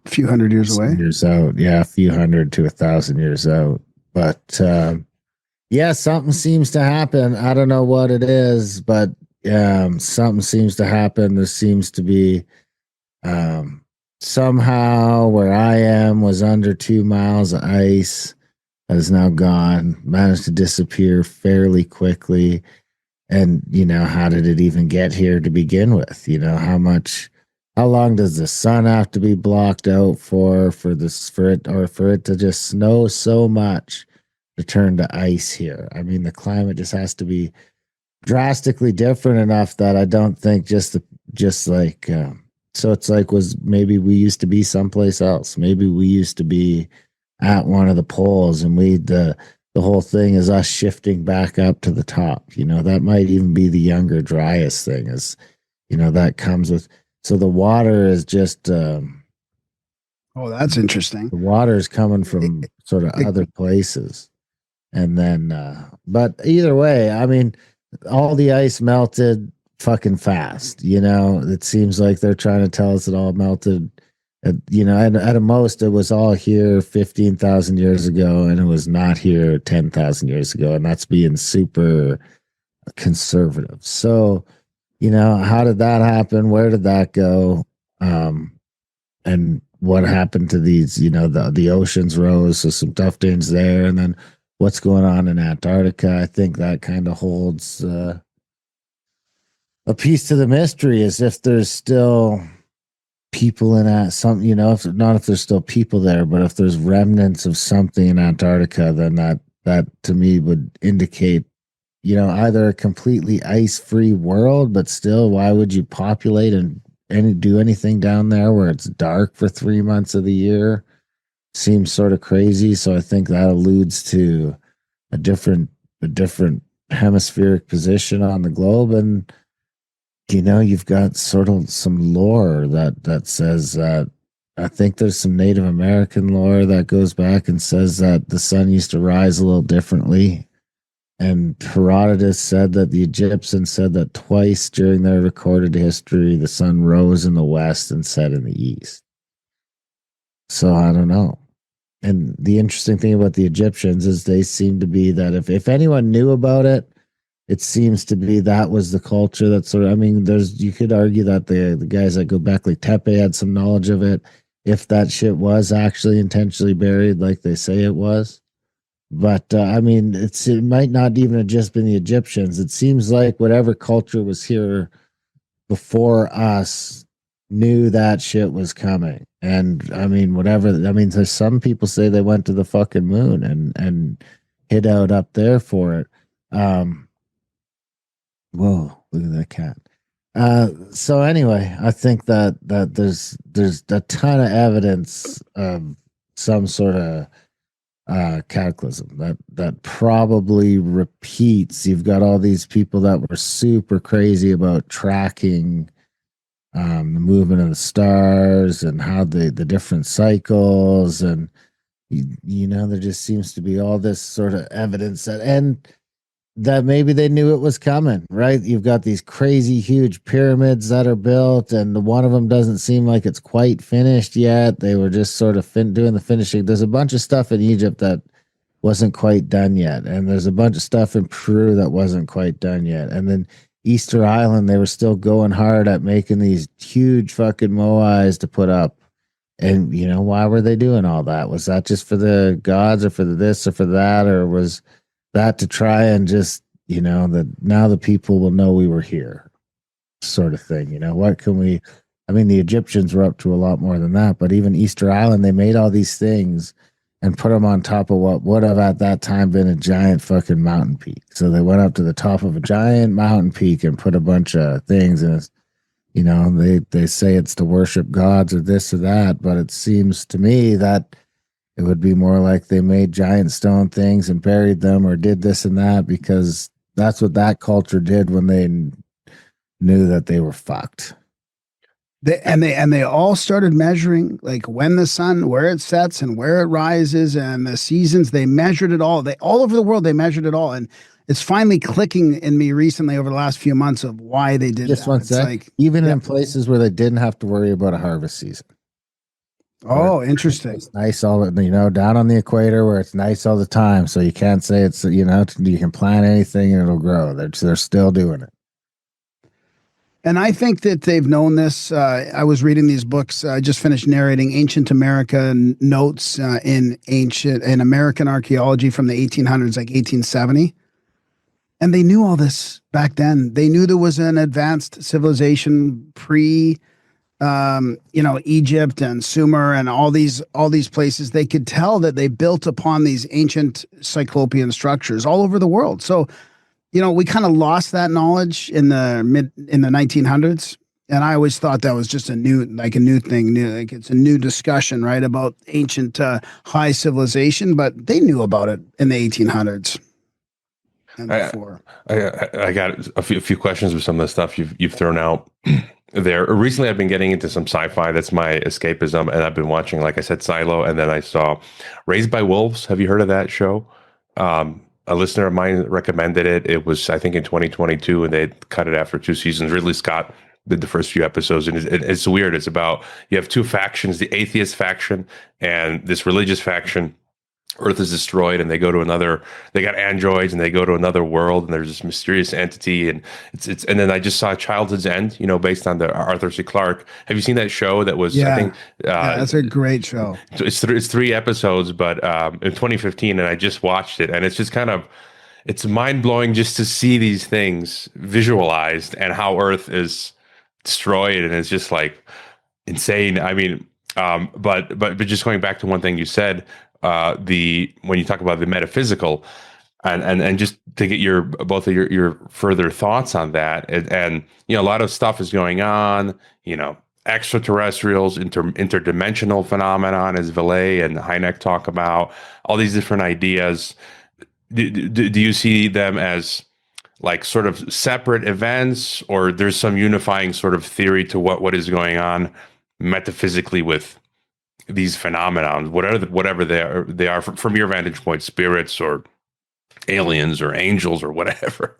few hundred years away. Years out, yeah, a few hundred to 1,000 years out. But something seems to happen. I don't know what it is, but something seems to happen. There seems to be somehow where I am was under 2 miles of ice that is now gone, managed to disappear fairly quickly. And, how did it even get here to begin with? How long does the sun have to be blocked out for it to just snow so much to turn to ice here? I mean, the climate just has to be drastically different enough that I don't think so it's like, maybe we used to be someplace else. Maybe we used to be at one of the poles, and the whole thing is us shifting back up to the top. That might even be the Younger Dryas thing, is, that comes with. So the water is just. Oh, that's interesting. The water is coming from sort of other places, and then. But either way, I mean, all the ice melted fucking fast. It seems like they're trying to tell us it all melted at a most it was all here 15,000 years ago, and it was not here 10,000 years ago, and that's being super conservative. So how did that happen? Where did that go? And what happened to these? The oceans rose, so some tuftings there, and then what's going on in Antarctica. I think that kind of holds a piece to the mystery, as if there's still people in that some, if not, if there's still people there, but if there's remnants of something in Antarctica, then that to me would indicate, either a completely ice-free world, but still, why would you populate and do anything down there where it's dark for 3 months of the year? Seems sort of crazy. So I think that alludes to a different hemispheric position on the globe. And you've got sort of some lore that says that, I think there's some Native American lore that goes back and says that the sun used to rise a little differently. And Herodotus said that the Egyptians said that twice during their recorded history, the sun rose in the west and set in the east. So I don't know. And the interesting thing about the Egyptians is they seem to be that if anyone knew about it, it seems to be that was the culture that sort of, you could argue that the guys that go back, like Tepe, had some knowledge of it, if that shit was actually intentionally buried like they say it was. But it might not even have just been the Egyptians. It seems like whatever culture was here before us knew that shit was coming. And there's some people say they went to the fucking moon and hid out up there for it. Whoa, look at that cat. So anyway, I think that there's a ton of evidence of some sort of cataclysm that probably repeats. You've got all these people that were super crazy about tracking the movement of the stars and how the different cycles, and there just seems to be all this sort of evidence that maybe they knew it was coming, right? You've got these crazy huge pyramids that are built, and one of them doesn't seem like it's quite finished yet. They were just sort of doing the finishing. There's a bunch of stuff in Egypt that wasn't quite done yet, and there's a bunch of stuff in Peru that wasn't quite done yet. And then Easter Island, they were still going hard at making these huge fucking moais to put up. And, why were they doing all that? Was that just for the gods, or for the this or for that? Or was that to try and just, that now the people will know we were here, sort of thing? What can we, the Egyptians were up to a lot more than that, but even Easter Island, they made all these things and put them on top of what would have at that time been a giant fucking mountain peak. So they went up to the top of a giant mountain peak and put a bunch of things in it. They say it's to worship gods or this or that, but it seems to me that it would be more like they made giant stone things and buried them or did this and that, because that's what that culture did when they knew that they were fucked. They all started measuring, like, when the sun, where it sets and where it rises, and the seasons. They measured it all. All over the world, they measured it all. And it's finally clicking in me recently over the last few months of why they did just that. One sec. Like, even in places where they didn't have to worry about a harvest season. Oh, interesting. It's nice all, down on the equator where it's nice all the time. So you can't say it's, you can plant anything and it'll grow. They're still doing it. And I think that they've known this. I was reading these books. I just finished narrating Ancient America notes in American archaeology from the 1800s, like 1870. And they knew all this back then. They knew there was an advanced civilization pre Egypt and Sumer and all these places. They could tell that they built upon these ancient cyclopean structures all over the world. So, we kind of lost that knowledge in the 1900s. And I always thought that was just a new thing, like it's a new discussion, right, about ancient high civilization, but they knew about it in the 1800s. And before. I got a few questions with some of the stuff you've thrown out there. Recently, I've been getting into some sci-fi. That's my escapism, and I've been watching, like I said, Silo, and then I saw Raised by Wolves. Have you heard of that show? A listener of mine recommended it. It was, I think, in 2022, and they cut it after 2 seasons. Ridley Scott did the first few episodes, and it's weird. It's about, you have two factions, the atheist faction and this religious faction. Earth is destroyed and they go to another, they got androids and they go to another world and there's this mysterious entity and and then I just saw Childhood's End, based on the Arthur C. Clarke. Have you seen that show that was, I think, yeah, that's a great show. It's 3 episodes, but in 2015, and I just watched it, and it's just it's mind blowing just to see these things visualized and how Earth is destroyed, and it's just like insane. I mean, but just going back to one thing you said, when you talk about the metaphysical, and just to get both of your further thoughts on that, and a lot of stuff is going on, extraterrestrials, interdimensional phenomenon, as Villay and Hynek talk about, all these different ideas. Do you see them as like sort of separate events, or there's some unifying sort of theory to what is going on metaphysically with these phenomena, whatever they are from your vantage point, spirits or aliens or angels or whatever?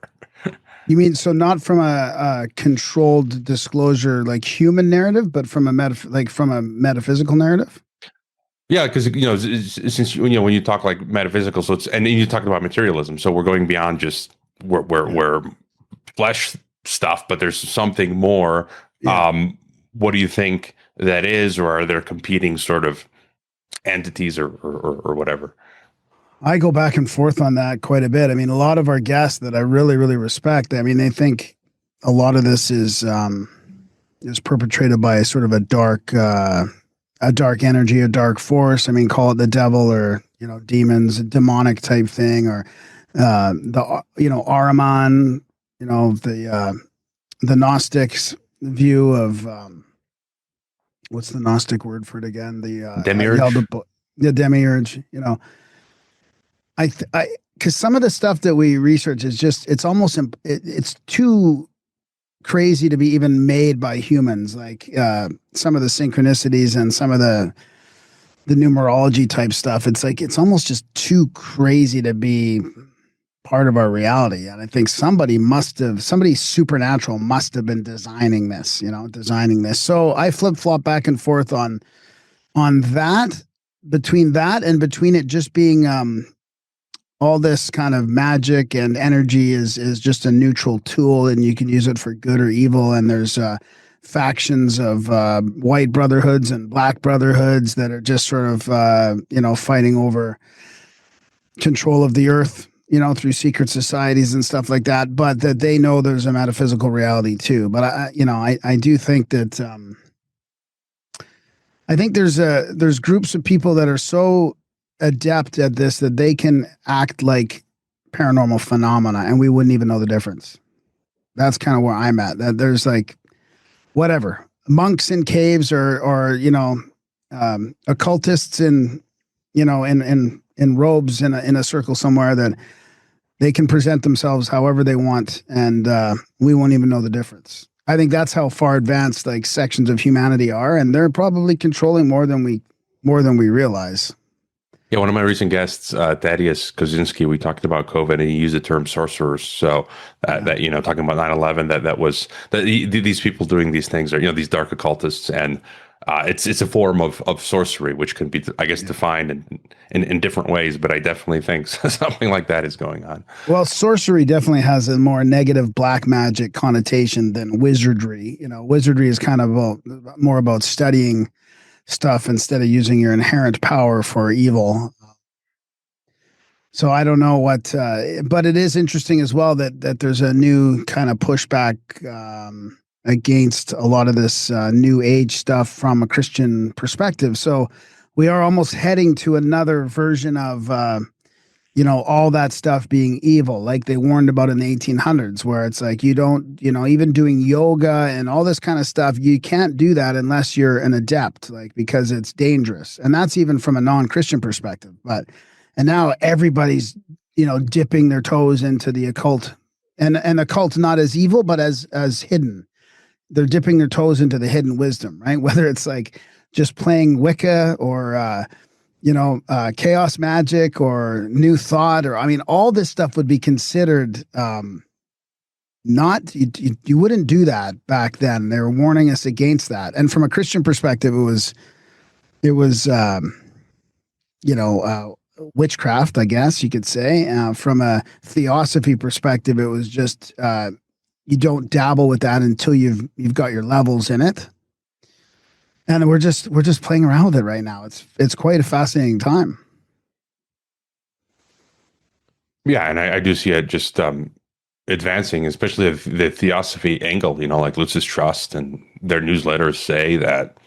You mean, so not from a controlled disclosure like human narrative, but from from a metaphysical narrative? Yeah, because since when you talk like metaphysical, so and then you talked about materialism, so we're going beyond just we're flesh stuff, but there's something more. Yeah. What do you think that is, or are there competing sort of entities or whatever? I go back and forth on that quite a bit. I mean, a lot of our guests that I really, really respect, I mean, they think a lot of this is perpetrated by sort of a dark energy, a dark force. I mean, call it the devil or, demons, a demonic type thing, or Ahriman, the Gnostics view of what's the Gnostic word for it again? The demiurge. The demiurge, because some of the stuff that we research is just, it's almost, it's too crazy to be even made by humans. Like some of the synchronicities and some of the numerology type stuff. It's like, it's almost just too crazy to be part of our reality. And I think somebody supernatural must have been designing this. So I flip-flop back and forth on that, between it just being, all this kind of magic and energy is just a neutral tool, and you can use it for good or evil. And there's factions of white brotherhoods and black brotherhoods that are just sort of fighting over control of the earth, through secret societies and stuff like that. But that they know there's a metaphysical reality too. But I do think that I think there's groups of people that are so adept at this that they can act like paranormal phenomena and we wouldn't even know the difference. That's kind of where I'm at. That there's like whatever monks in caves or occultists in robes in a circle somewhere, that they can present themselves however they want and we won't even know the difference. I think that's how far advanced like sections of humanity are, and they're probably controlling more than we realize. Yeah, one of my recent guests, Thaddeus Kozinski, we talked about COVID, and he used the term sorcerers. So that talking about 9/11, these people doing these things are these dark occultists, and it's a form of sorcery, which can be, I guess, defined in different ways. But I definitely think something like that is going on. Well, sorcery definitely has a more negative black magic connotation than wizardry. Wizardry is kind of more about studying stuff instead of using your inherent power for evil. So I don't know what, but it is interesting as well that there's a new kind of pushback against a lot of this new age stuff from a Christian perspective. So we are almost heading to another version of, all that stuff being evil, like they warned about in the 1800s, where it's like, you don't, even doing yoga and all this kind of stuff, you can't do that unless you're an adept, like, because it's dangerous. And that's even from a non-Christian perspective. And now everybody's, dipping their toes into the occult, and occult not as evil, but as hidden. They're dipping their toes into the hidden wisdom, right? Whether it's like just playing Wicca or, chaos magic or new thought, or, all this stuff would be considered, not, you wouldn't do that back then. They were warning us against that. And from a Christian perspective, it was witchcraft, I guess you could say. From a theosophy perspective, it was just you don't dabble with that until you've got your levels in it. And we're just playing around with it right now. It's quite a fascinating time. Yeah, and I do see it just advancing, especially the theosophy angle. Like Lucis Trust and their newsletters say that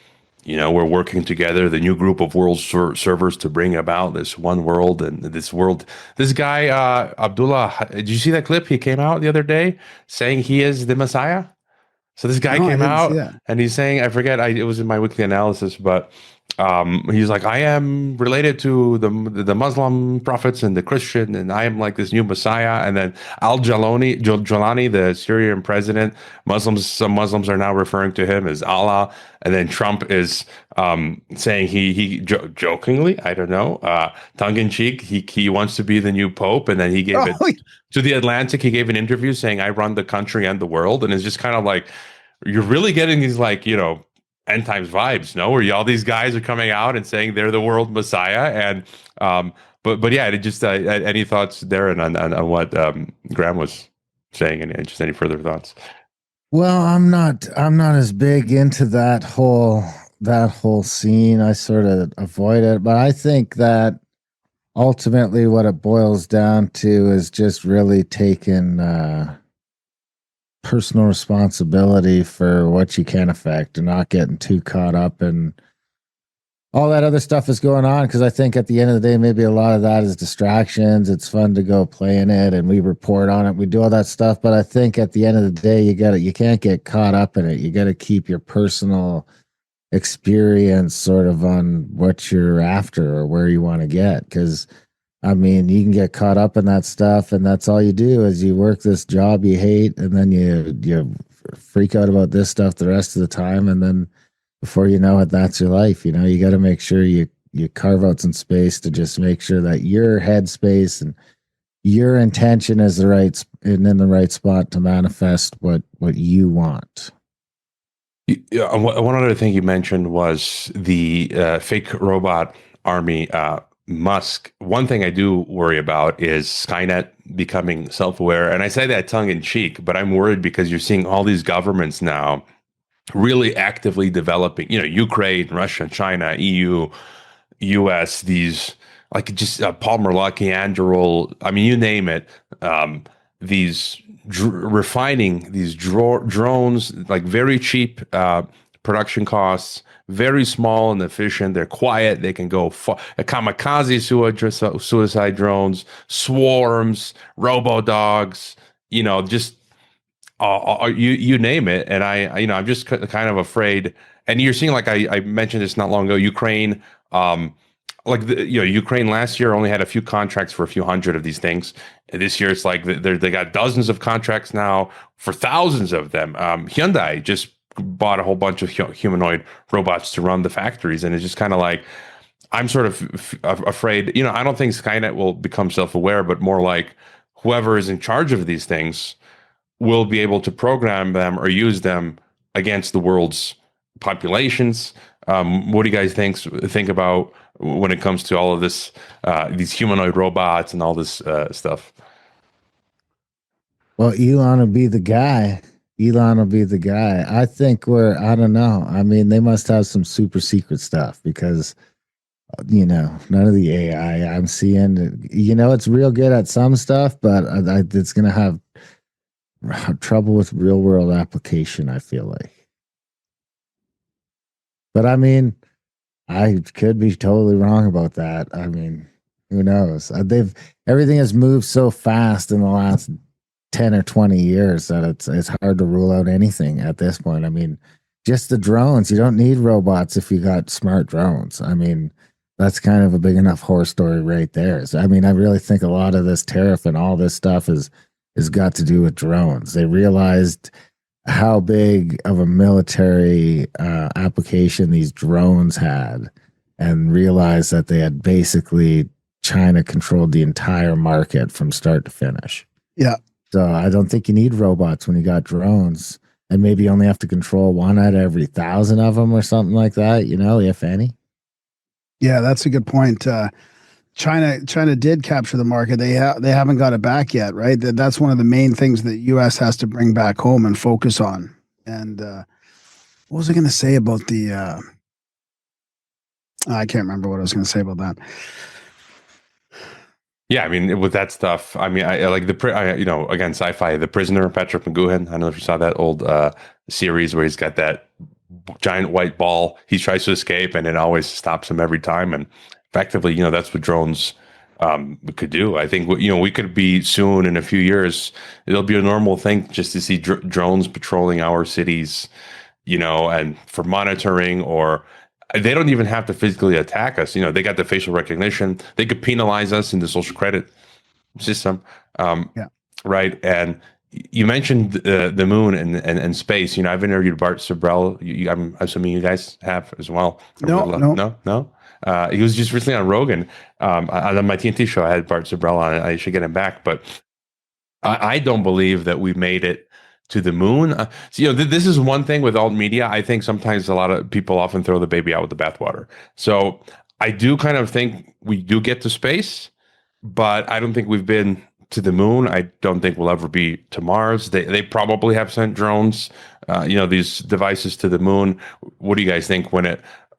we're working together, the new group of world servers, to bring about this one world and this world. This guy Abdullah, did you see that clip? He came out the other day saying he is the Messiah. So this guy came out and he's saying, I forget, it was in my weekly analysis, but he's like, I am related to the Muslim prophets and the Christian, and I am like this new Messiah. And then Jalani, the Syrian president, some Muslims are now referring to him as Allah. And then Trump is saying he jokingly, I don't know, tongue in cheek, he wants to be the new pope. And then he gave it to the Atlantic. He gave an interview saying, I run the country and the world. And it's just kind of like, you're really getting these end times vibes, where all these guys are coming out and saying they're the world Messiah. And but yeah, it just any thoughts, Darren, on what Graham was saying, and just any further thoughts? Well, I'm not as big into that whole scene. I sort of avoid it, but I think that ultimately what it boils down to is just really taking personal responsibility for what you can affect and not getting too caught up in all that other stuff is going on. Because I think at the end of the day, maybe a lot of that is distractions. It's fun to go play in it and we report on it. We do all that stuff. But I think at the end of the day, you can't get caught up in it. You got to keep your personal experience sort of on what you're after or where you want to get. Because I mean, you can get caught up in that stuff, and that's all you do is you work this job you hate, and then you freak out about this stuff the rest of the time, and then before you know it, that's your life. You got to make sure you carve out some space to just make sure that your headspace and your intention is the right and in the right spot to manifest what you want. One other thing you mentioned was the fake robot army. Musk, one thing I do worry about is Skynet becoming self-aware. And I say that tongue in cheek, but I'm worried because you're seeing all these governments now really actively developing, Ukraine, Russia, China, EU, US, these just Palmer Luckey, Anduril, I mean, you name it, these refining these drones, like very cheap production costs, very small and efficient. They're quiet. They can go kamikaze suicide drones, swarms, robo dogs. Just you name it. And I'm just kind of afraid. And you're seeing, like I mentioned this not long ago, Ukraine. Ukraine last year only had a few contracts for a few hundred of these things. And this year it's like they got dozens of contracts now for thousands of them. Hyundai just bought a whole bunch of humanoid robots to run the factories, and it's just kind of like, I'm sort of afraid. I don't think Skynet will become self-aware, but more like whoever is in charge of these things will be able to program them or use them against the world's populations. What do you guys think about when it comes to all of this, these humanoid robots and all this stuff? Well, Elon will be the guy. I think I don't know. I mean, they must have some super secret stuff because, none of the AI I'm seeing, it's real good at some stuff, but it's going to have trouble with real world application, I feel like. But I mean, I could be totally wrong about that. I mean, who knows? Everything has moved so fast in the last 10 or 20 years that it's hard to rule out anything at this point. I mean, just the drones, you don't need robots if you got smart drones. I mean, that's kind of a big enough horror story right there. So, I mean, I really think a lot of this tariff and all this stuff is got to do with drones. They realized how big of a military application these drones had and realized that they had basically China controlled the entire market from start to finish. Yeah. So I don't think you need robots when you got drones, and maybe you only have to control one out of every 1,000 of them or something like that, if any. Yeah, that's a good point. China did capture the market. They haven't got it back yet, right? That's one of the main things that U.S. has to bring back home and focus on. And what was I going to say about the? I can't remember what I was going to say about that. Yeah, I mean, with that stuff, I mean, I like again, sci-fi, The Prisoner, Patrick McGoohan. I don't know if you saw that old series where he's got that giant white ball. He tries to escape, and it always stops him every time. And effectively, that's what drones could do. I think, we could be soon in a few years. It'll be a normal thing just to see drones patrolling our cities, and for monitoring, or they don't even have to physically attack us. They got the facial recognition. They could penalize us in the social credit system. Right. And you mentioned the moon and space. I've interviewed Bart Sibrel. I'm assuming you guys have as well. No. He was just recently on Rogan. On my TNT show, I had Bart Sibrel on it. I should get him back. But I don't believe that we've made it to the moon. This is one thing with alt media. I think sometimes a lot of people often throw the baby out with the bathwater. So I do kind of think we do get to space, but I don't think we've been to the moon. I don't think we'll ever be to Mars. They probably have sent drones, these devices to the moon. What do you guys think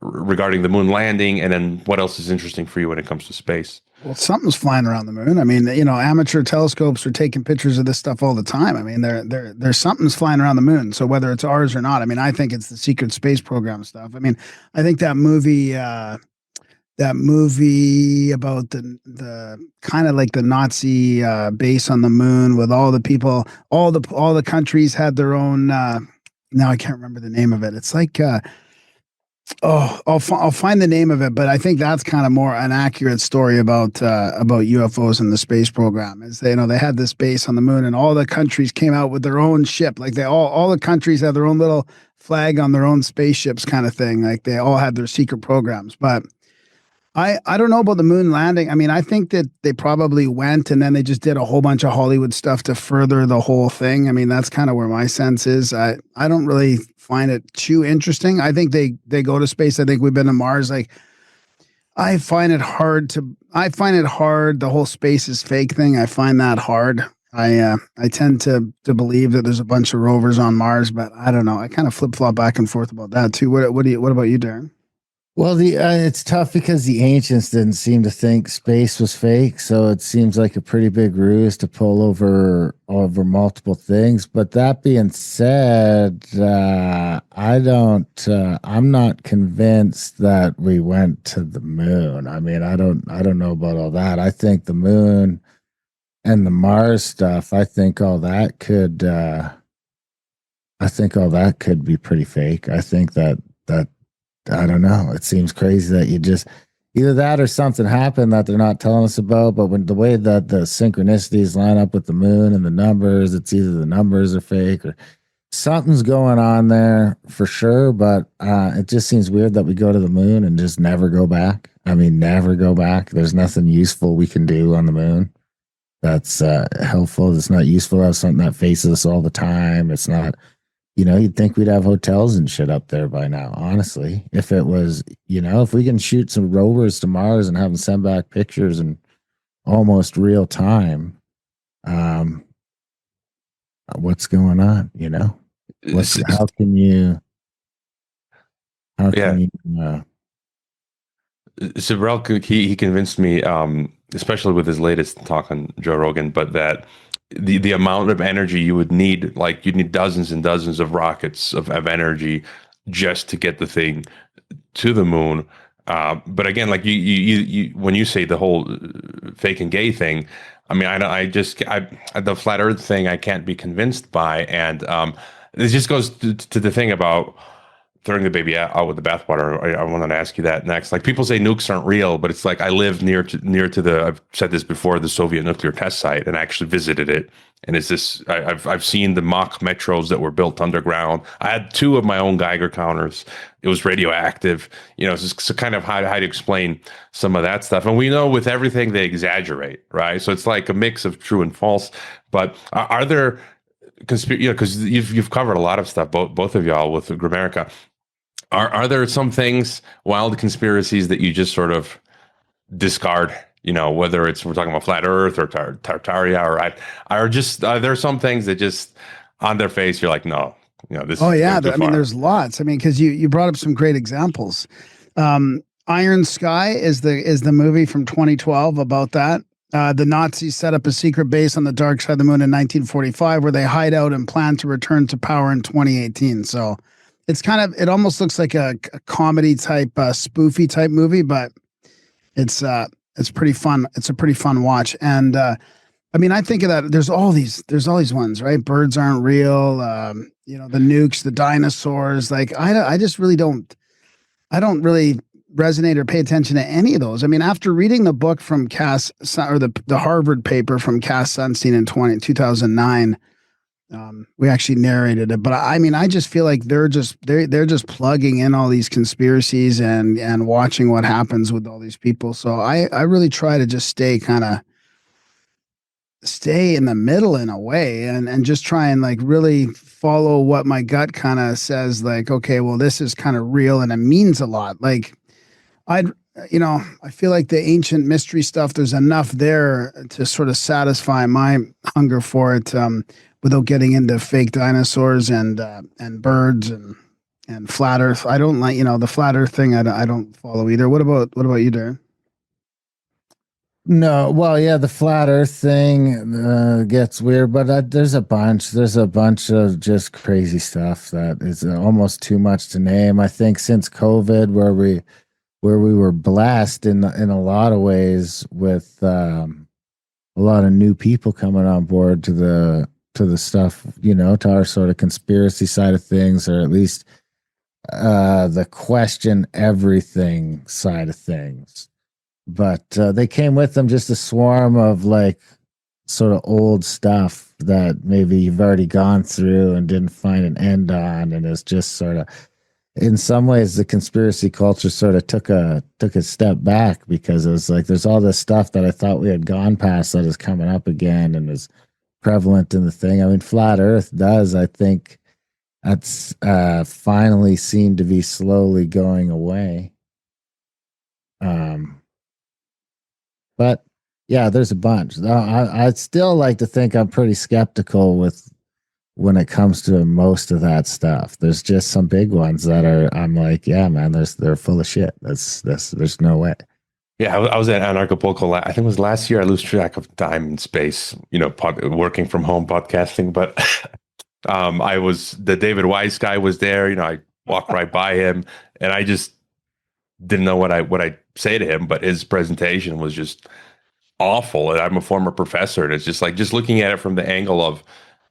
regarding the moon landing, and then what else is interesting for you when it comes to space? Well, something's flying around the moon. I mean, amateur telescopes are taking pictures of this stuff all the time. I mean, there's something's flying around the moon. So whether it's ours or not, I mean, I think it's the secret space program stuff. I mean, I think that movie about the kind of like the Nazi base on the moon with all the people, all the countries had their own. Now I can't remember the name of it. It's like. I'll find the name of it, but I think that's kind of more an accurate story about UFOs and the space program. Is they had this base on the moon, and all the countries came out with their own ship. Like all the countries had their own little flag on their own spaceships, kind of thing. Like they all had their secret programs. But I don't know about the moon landing. I mean, I think that they probably went, and then they just did a whole bunch of Hollywood stuff to further the whole thing. I mean, that's kind of where my sense is. I don't really find it too interesting. I think they go to space. I think we've been to Mars. Like, I find it hard. The whole space is fake thing. I find that hard. I tend to believe that there's a bunch of rovers on Mars, but I don't know. I kind of flip flop back and forth about that too. What about you, Darren? Well, it's tough because the ancients didn't seem to think space was fake, so it seems like a pretty big ruse to pull over multiple things. But that being said, I'm not convinced that we went to the moon. I mean, I don't know about all that. I think the moon and the Mars stuff, I think all that could be pretty fake. I think that I don't know. It seems crazy that you just either that or something happened that they're not telling us about. But when the way that the synchronicities line up with the moon and the numbers, it's either the numbers are fake or something's going on there for sure. But it just seems weird that we go to the moon and just never go back. I mean, never go back. There's nothing useful we can do on the moon that's helpful. It's not useful to have something that faces us all the time. It's not. You'd think we'd have hotels and shit up there by now, honestly. If it was, if we can shoot some rovers to Mars and have them send back pictures in almost real time, what's going on, how can you, Sibrel, he convinced me, especially with his latest talk on Joe Rogan, but that the amount of energy you would need, like you'd need dozens and dozens of rockets of energy just to get the thing to the moon. But again, like you when you say the whole fake and gay thing, I mean, the flat Earth thing I can't be convinced by, and this just goes to the thing about throwing the baby out with the bathwater. I wanted to ask you that next. Like, people say nukes aren't real, but it's like I live near to the, I've said this before, the Soviet nuclear test site, and I actually visited it. And it's this, I've seen the mock metros that were built underground. I had 2 of my own Geiger counters. It was radioactive. So kind of how to explain some of that stuff. And we know with everything they exaggerate, right? So it's like a mix of true and false. But are there because you've covered a lot of stuff, both of y'all with Grimerica. Are there some things, wild conspiracies, that you just sort of discard? whether it's we're talking about flat Earth or Tartaria or just there's some things that just on their face you're like, no, this. Oh is yeah, going too I mean, far. there's lots. I mean, because you brought up some great examples. Iron Sky is the movie from 2012 about that. The Nazis set up a secret base on the dark side of the moon in 1945, where they hide out and plan to return to power in 2018. So it almost looks like a comedy type, spoofy type movie, but it's pretty fun. It's a pretty fun watch. And I mean, I think of that. There's all these ones, right? Birds aren't real. The nukes, the dinosaurs. Like I just really don't. I don't really resonate or pay attention to any of those. I mean, after reading the book from Cass, or the Harvard paper from Cass Sunstein in 2009, we actually narrated it. But I mean, I just feel like they're just plugging in all these conspiracies and watching what happens with all these people. So I really try to just stay in the middle in a way, and just try and like really follow what my gut kind of says, like, okay, well, this is kind of real and it means a lot. Like I feel like the ancient mystery stuff, there's enough there to sort of satisfy my hunger for it, without getting into fake dinosaurs and birds and flat Earth. I don't like, the flat Earth thing. I don't follow either. What about you, Darren? No, well, yeah, the flat Earth thing gets weird, but there's a bunch of just crazy stuff that is almost too much to name. I think since COVID, where we were blessed in a lot of ways with a lot of new people coming on board to the stuff, to our sort of conspiracy side of things, or at least the question everything side of things. But they came with them just a swarm of like sort of old stuff that maybe you've already gone through and didn't find an end on, and it's just sort of, in some ways, the conspiracy culture sort of took a step back, because it was like there's all this stuff that I thought we had gone past that is coming up again and is prevalent in the thing. I mean, flat Earth does, I think, that's finally seemed to be slowly going away. But yeah, there's a bunch. I'd still like to think I'm pretty skeptical when it comes to most of that stuff. There's just some big ones that I'm like, yeah, man, they're full of shit. There's no way. Yeah, I was at Anarchapulco. I think it was last year. I lose track of time and space. Working from home podcasting, but the David Weiss guy was there. I walked right by him, and I just didn't know what I'd say to him, but his presentation was just awful. And I'm a former professor, and it's just like, just looking at it from the angle of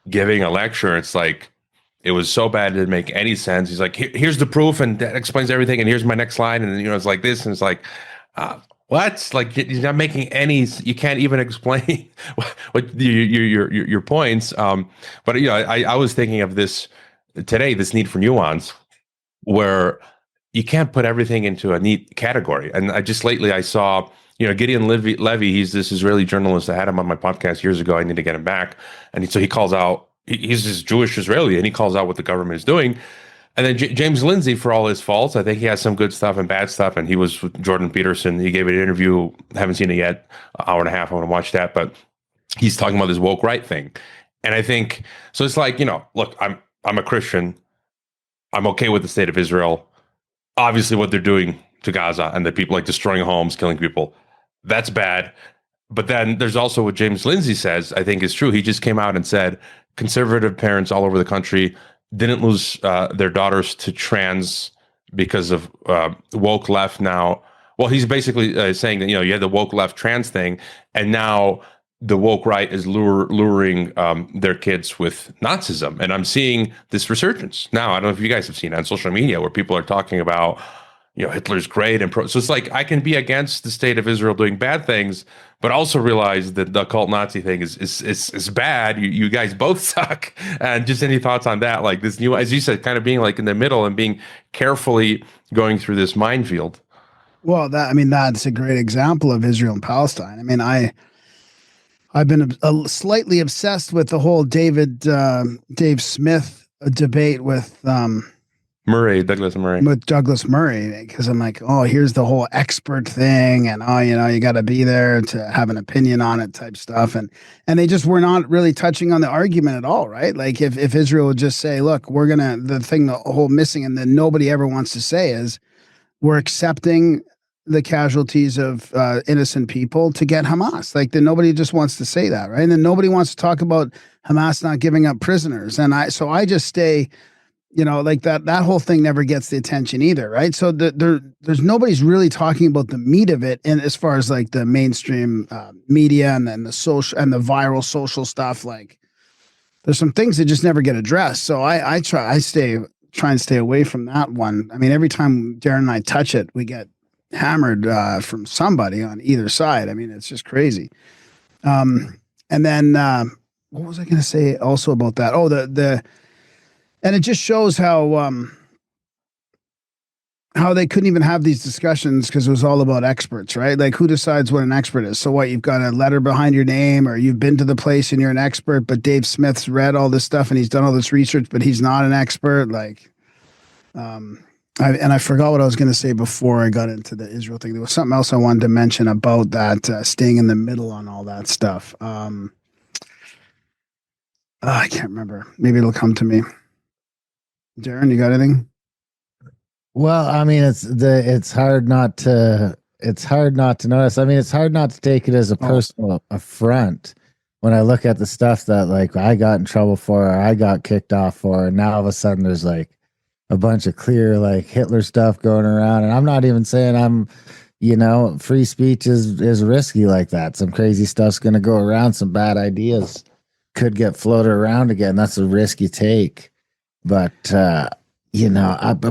giving a lecture, it's like, it was so bad it didn't make any sense. He's like, here's the proof, and that explains everything, and here's my next slide, and it's like this, and it's like, what? Like, he's not making any. You can't even explain what your points. But I was thinking of this today, this need for nuance, where you can't put everything into a neat category. And I saw, Gideon Levy, he's this Israeli journalist. I had him on my podcast years ago. I need to get him back. And so he calls out, he's this Jewish Israeli, and he calls out what the government is doing. And then James Lindsay, for all his faults, I think he has some good stuff and bad stuff. And he was with Jordan Peterson. He gave an interview. Haven't seen it yet. An hour and a half. I want to watch that. But he's talking about this woke right thing. And I think, so it's like, look, I'm a Christian. I'm okay with the state of Israel. Obviously, what they're doing to Gaza and the people, like destroying homes, killing people, that's bad. But then there's also what James Lindsay says, I think is true. He just came out and said conservative parents all over the country didn't lose their daughters to trans because of woke left now. Well, he's basically saying that, you had the woke left trans thing, and now the woke right is luring their kids with Nazism. And I'm seeing this resurgence now. I don't know if you guys have seen it on social media, where people are talking about, Hitler's great. So it's like, I can be against the state of Israel doing bad things, but also realize that the occult Nazi thing is bad. You guys both suck. And just any thoughts on that? Like this new, as you said, kind of being like in the middle and being carefully going through this minefield. Well, that's a great example of Israel and Palestine. I mean, I've been slightly obsessed with the whole Dave Smith debate with Douglas Murray. With Douglas Murray, because I'm like, oh, here's the whole expert thing, and oh, you got to be there to have an opinion on it, type stuff, and they just were not really touching on the argument at all, right? Like if Israel would just say, look, the whole missing, and then nobody ever wants to say is, we're accepting the casualties of innocent people to get Hamas. Like then nobody just wants to say that, right? And then nobody wants to talk about Hamas not giving up prisoners, and I just stay. Like that whole thing never gets the attention either, right? So there's nobody's really talking about the meat of it, and as far as like the mainstream media and then the social and the viral social stuff, like there's some things that just never get addressed. So I try and stay away from that one. I mean, every time Darren and I touch it, we get hammered from somebody on either side. I mean, it's just crazy. And then what was I going to say also about that? Oh, and it just shows how they couldn't even have these discussions because it was all about experts, right? Like who decides what an expert is? So what, you've got a letter behind your name, or you've been to the place and you're an expert, but Dave Smith's read all this stuff and he's done all this research, but he's not an expert. Like, I forgot what I was going to say before I got into the Israel thing. There was something else I wanted to mention about that, staying in the middle on all that stuff. I can't remember. Maybe it'll come to me. Darren, you got anything? Well, I mean, it's hard not to notice. I mean, it's hard not to take it as a personal affront when I look at the stuff that like I got in trouble for, or I got kicked off for, and now all of a sudden there's like a bunch of clear like Hitler stuff going around, and I'm not even saying I'm, free speech is risky like that. Some crazy stuff's going to go around. Some bad ideas could get floated around again. That's a risk you take. But, a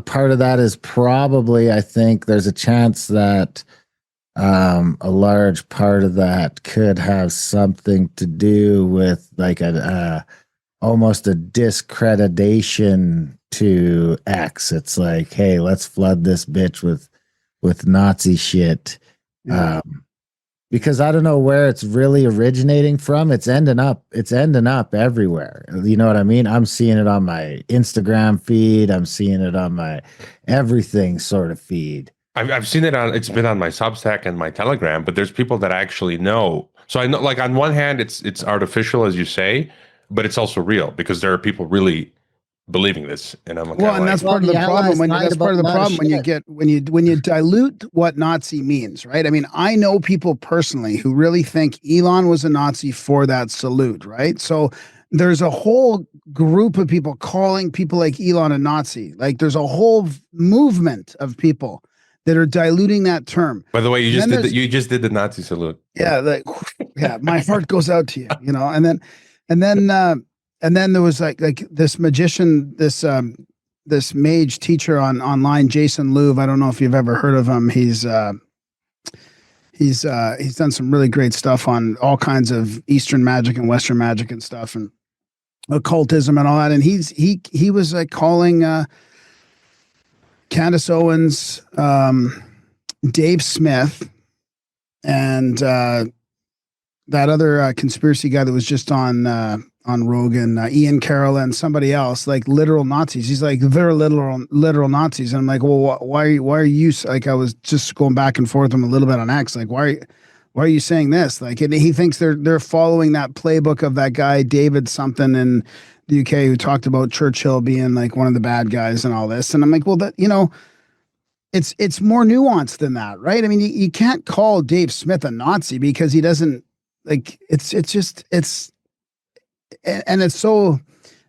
part of that is probably, I think there's a chance that a large part of that could have something to do with like almost a discreditation to X. It's like, hey, let's flood this bitch with Nazi shit. Yeah. Because I don't know where it's really originating from. It's ending up everywhere. You know what I mean? I'm seeing it on my Instagram feed. I'm seeing it on my everything sort of feed. I've seen it it's been on my Substack and my Telegram, but there's people that actually know. So I know, like on one hand, it's artificial, as you say, but it's also real because there are people really believing this, and I'm well, and that's part of the problem. When you dilute what Nazi means, right? I mean, I know people personally who really think Elon was a Nazi for that salute, right? So there's a whole group of people calling people like Elon a Nazi. Like there's a whole movement of people that are diluting that term. By the way, you just did the Nazi salute. Yeah, my heart goes out to you, and then there was like this magician, this mage teacher online, Jason Louv. I don't know if you've ever heard of him. He's done some really great stuff on all kinds of Eastern magic and Western magic and stuff, and occultism and all that. And he was like calling Candace Owens, Dave Smith, and that other conspiracy guy that was just on Rogan, Ian Carroll, and somebody else, like literal Nazis. He's like, they're literal Nazis. And I'm like, well, why are you, like, I was just going back and forth with him a little bit on X. Like, why are you saying this? Like, and he thinks they're following that playbook of that guy, David something in the UK, who talked about Churchill being like one of the bad guys and all this. And I'm like, well, that, it's more nuanced than that, right? I mean, you can't call Dave Smith a Nazi because he doesn't, like, and it's so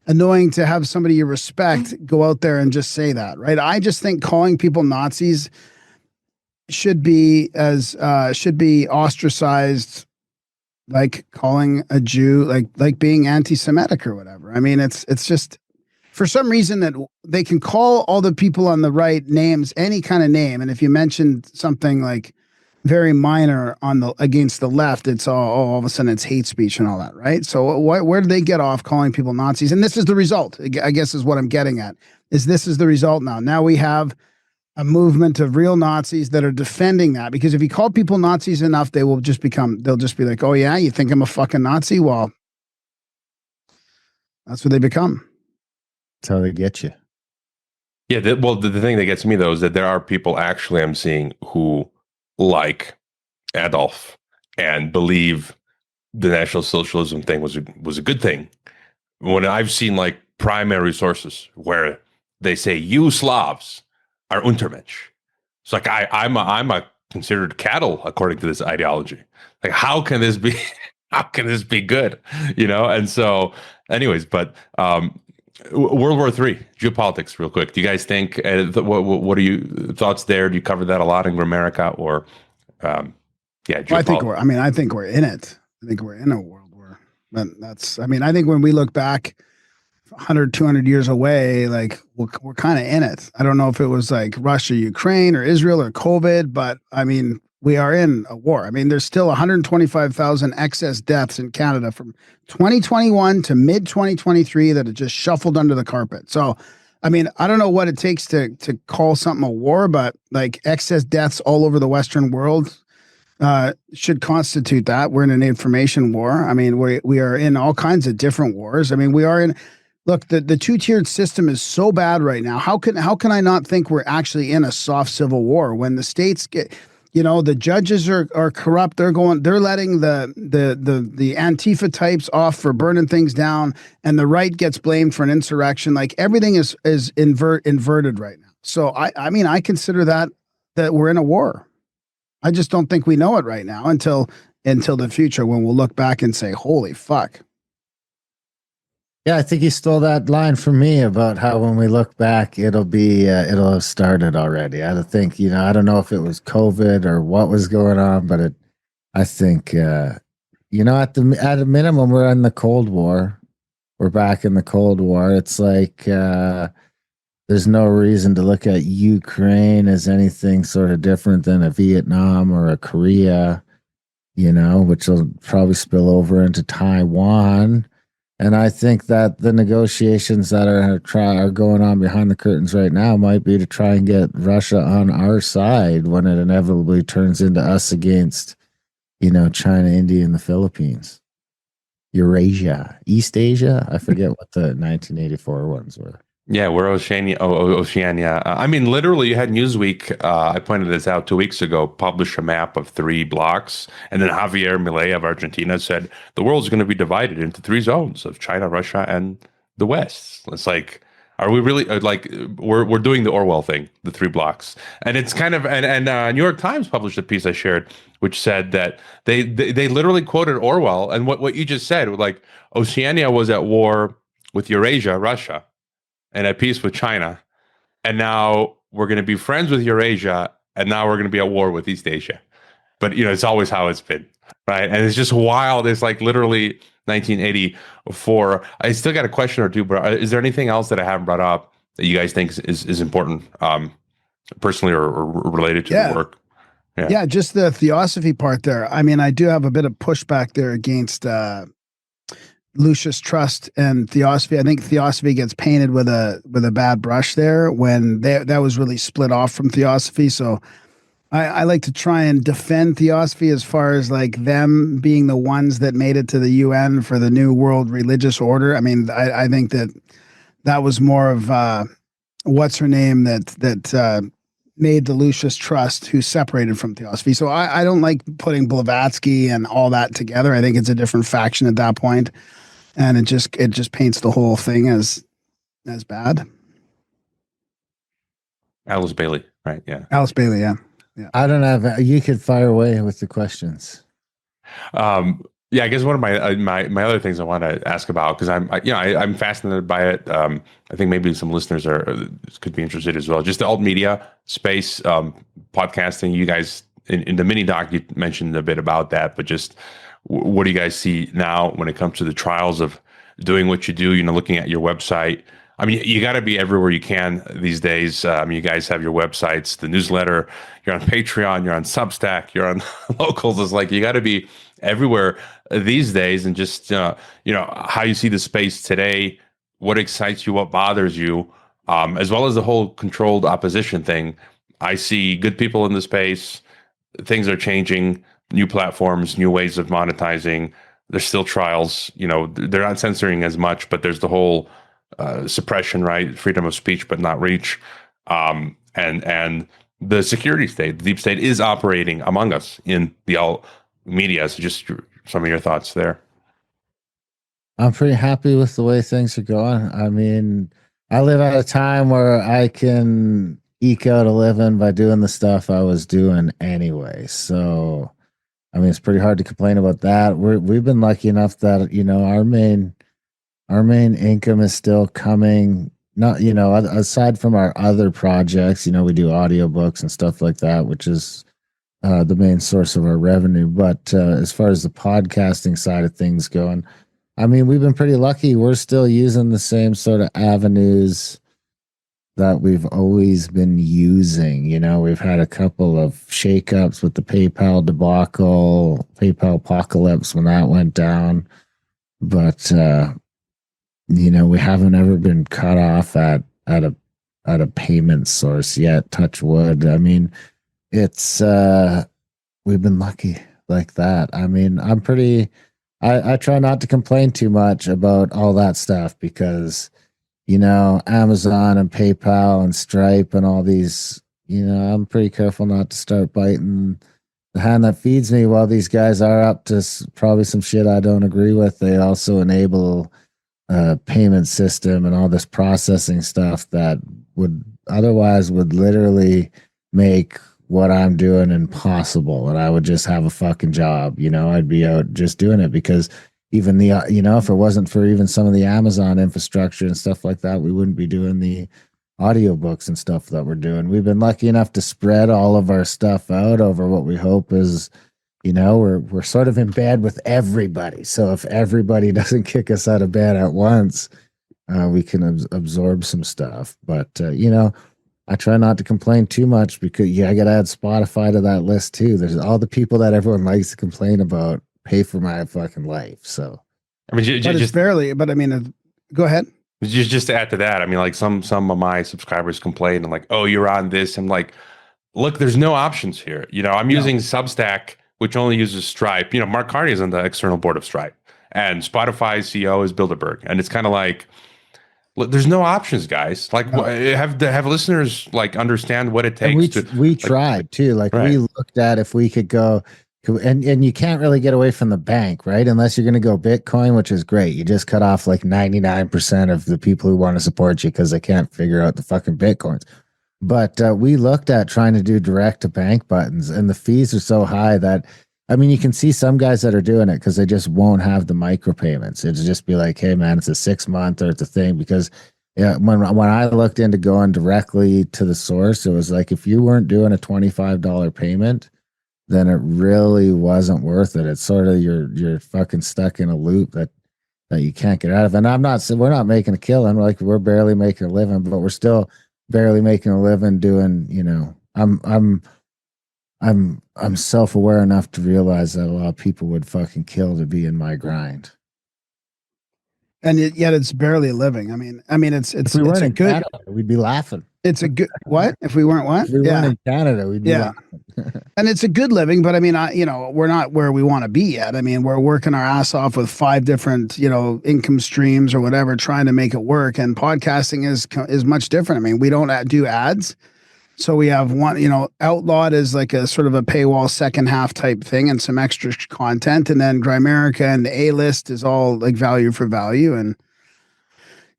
annoying to have somebody you respect go out there and just say that, right? I just think calling people Nazis should be ostracized, like calling a Jew like being anti-Semitic or whatever. I mean, it's just for some reason that they can call all the people on the right names, any kind of name, and if you mentioned something like very minor against the left, it's all of a sudden it's hate speech and all that, right? So where do they get off calling people Nazis? And this is the result, I guess, is what I'm getting at, is this is the result now. Now we have a movement of real Nazis that are defending that, because if you call people Nazis enough, they'll just be like, oh yeah, you think I'm a fucking Nazi? Well, that's what they become. That's how they get you. Yeah. The thing that gets me though is that there are people actually I'm seeing who like Adolf and believe the National Socialism thing was a good thing. When I've seen like primary sources where they say you Slavs are Untermensch, it's like I'm a considered cattle according to this ideology. Like how can this be? How can this be good? And so, anyways, but World War III, geopolitics, real quick. Do you guys think? What are you thoughts there? Do you cover that a lot in Grimerica or? Yeah, well, I think we're in it. I think we're in a world war. But I think when we look back 100, 200 years away, like we're kind of in it. I don't know if it was like Russia, Ukraine, or Israel, or COVID, but I mean, we are in a war. I mean, there's still 125,000 excess deaths in Canada from 2021 to mid 2023 that have just shuffled under the carpet. So, I mean, I don't know what it takes to call something a war, but like excess deaths all over the Western world should constitute that. We're in an information war. I mean, we are in all kinds of different wars. I mean, we are in. Look, the two-tiered system is so bad right now. How can I not think we're actually in a soft civil war when the states get, the judges are corrupt. They're letting the Antifa types off for burning things down, and the right gets blamed for an insurrection. Like everything is inverted right now. So I mean, I consider that we're in a war. I just don't think we know it right now until the future when we'll look back and say, holy fuck. Yeah, I think you stole that line from me about how when we look back, it'll have started already. I think, I don't know if it was COVID or what was going on, but I think, at a minimum, we're in the Cold War. We're back in the Cold War. It's like, there's no reason to look at Ukraine as anything sort of different than a Vietnam or a Korea, which will probably spill over into Taiwan. And I think that the negotiations that are going on behind the curtains right now might be to try and get Russia on our side when it inevitably turns into us against, China, India, and the Philippines. Eurasia, East Asia. I forget what the 1984 ones were. Yeah, we're Oceania. Oceania. I mean, literally, you had Newsweek. I pointed this out 2 weeks ago. Publish a map of 3 blocks, and then Javier Milei of Argentina said the world's going to be divided into 3 zones of China, Russia, and the West. It's like, are we really like we're doing the Orwell thing, the 3 blocks? And it's kind of and New York Times published a piece I shared, which said that they literally quoted Orwell and what you just said, like Oceania was at war with Eurasia, Russia, and at peace with China. And now we're going to be friends with Eurasia, and now we're going to be at war with East Asia. But, it's always how it's been, right? And it's just wild. It's like literally 1984. I still got a question or two, but is there anything else that I haven't brought up that you guys think is important personally or related to the work? Yeah, just the theosophy part there. I mean, I do have a bit of pushback there against Lucius Trust and Theosophy. I think Theosophy gets painted with a bad brush there when that was really split off from Theosophy. So I like to try and defend Theosophy as far as like them being the ones that made it to the UN for the New World Religious Order. I mean, I think that was more of what's her name that made the Lucius Trust who separated from Theosophy. So I don't like putting Blavatsky and all that together. I think it's a different faction at that point. And it just paints the whole thing as bad. Alice Bailey, right? Yeah. Alice Bailey, yeah. I don't have. You could fire away with the questions. Yeah, I guess one of my other things I want to ask about, because I'm fascinated by it. I think maybe some listeners could be interested as well. Just the alt media space, podcasting. You guys in the mini doc you mentioned a bit about that, but just what do you guys see now when it comes to the trials of doing what you do? Looking at your website. I mean, you got to be everywhere you can these days. You guys have your websites, the newsletter. You're on Patreon. You're on Substack. You're on Locals. It's like you got to be everywhere these days. And just how you see the space today, what excites you, what bothers you, as well as the whole controlled opposition thing. I see good people in the space. Things are changing. New platforms, new ways of monetizing. There's still trials. They're not censoring as much, but there's the whole suppression, right? Freedom of speech, but not reach. And the security state, the deep state, is operating among us in the alt media. So just some of your thoughts there. I'm pretty happy with the way things are going. I mean, I live at a time where I can eke out a living by doing the stuff I was doing anyway. So, I mean, it's pretty hard to complain about that. We've been lucky enough that, you know, our main income is still coming. Not, you know, aside from our other projects, you know, we do audiobooks and stuff like that, which is the main source of our revenue. But as far as the podcasting side of things going, I mean, we've been pretty lucky. We're still using the same sort of avenues that we've always been using. You know, we've had a couple of shakeups with the PayPal debacle, PayPal apocalypse when that went down. But, you know, we haven't ever been cut off at a payment source yet. Touch wood. I mean, it's, we've been lucky like that. I mean, I try not to complain too much about all that stuff because, you know, Amazon and PayPal and Stripe and all these, you know, I'm pretty careful not to start biting the hand that feeds me. While these guys are up to probably some shit I don't agree with, they also enable a payment system and all this processing stuff that would literally make what I'm doing impossible, and I would just have a fucking job. You know, I'd be out just doing it because even the, you know, if it wasn't for even some of the Amazon infrastructure and stuff like that, we wouldn't be doing the audiobooks and stuff that we're doing. We've been lucky enough to spread all of our stuff out over what we hope is, you know, we're sort of in bed with everybody. So if everybody doesn't kick us out of bed at once, we can absorb some stuff. But, you know, I try not to complain too much because, yeah, I got to add Spotify to that list too. There's all the people that everyone likes to complain about pay for my fucking life. So, I mean, but it's barely, but I mean, go ahead. Just to add to that, I mean, like some of my subscribers complain and like, oh, you're on this. I'm like, look, there's no options here. You know, I'm using Substack, which only uses Stripe. You know, Mark Carney is on the external board of Stripe, and Spotify's CEO is Bilderberg. And it's kind of like, look, there's no options, guys. Like, have listeners like understand what it takes. We tried too. Like, right. We looked at if we could go, and you can't really get away from the bank, right? Unless you're going to go Bitcoin, which is great. You just cut off like 99% of the people who want to support you because they can't figure out the fucking Bitcoins. But we looked at trying to do direct to bank buttons, and the fees are so high that, I mean, you can see some guys that are doing it because they just won't have the micropayments. It'll just be like, hey, man, it's a 6 month or it's a thing. Because when I looked into going directly to the source, it was like if you weren't doing a $25 payment, then it really wasn't worth it. It's sort of you're fucking stuck in a loop that you can't get out of. And we're not making a killing. Like, we're barely making a living, but we're still barely making a living doing, you know, I'm self-aware enough to realize that a lot of people would fucking kill to be in my grind. And yet it's barely a living. I mean, it's if we weren't in Canada, we'd be laughing. It's a good, what? If we weren't what? If we weren't in Canada, we'd be laughing. And it's a good living, but I mean, you know, we're not where we want to be yet. I mean, we're working our ass off with 5 different, you know, income streams or whatever, trying to make it work. And podcasting is much different. I mean, we don't do ads. So we have one, you know, Outlawed is like a sort of a paywall second half type thing and some extra content. And then Grimerica and the A-list is all like value for value. And,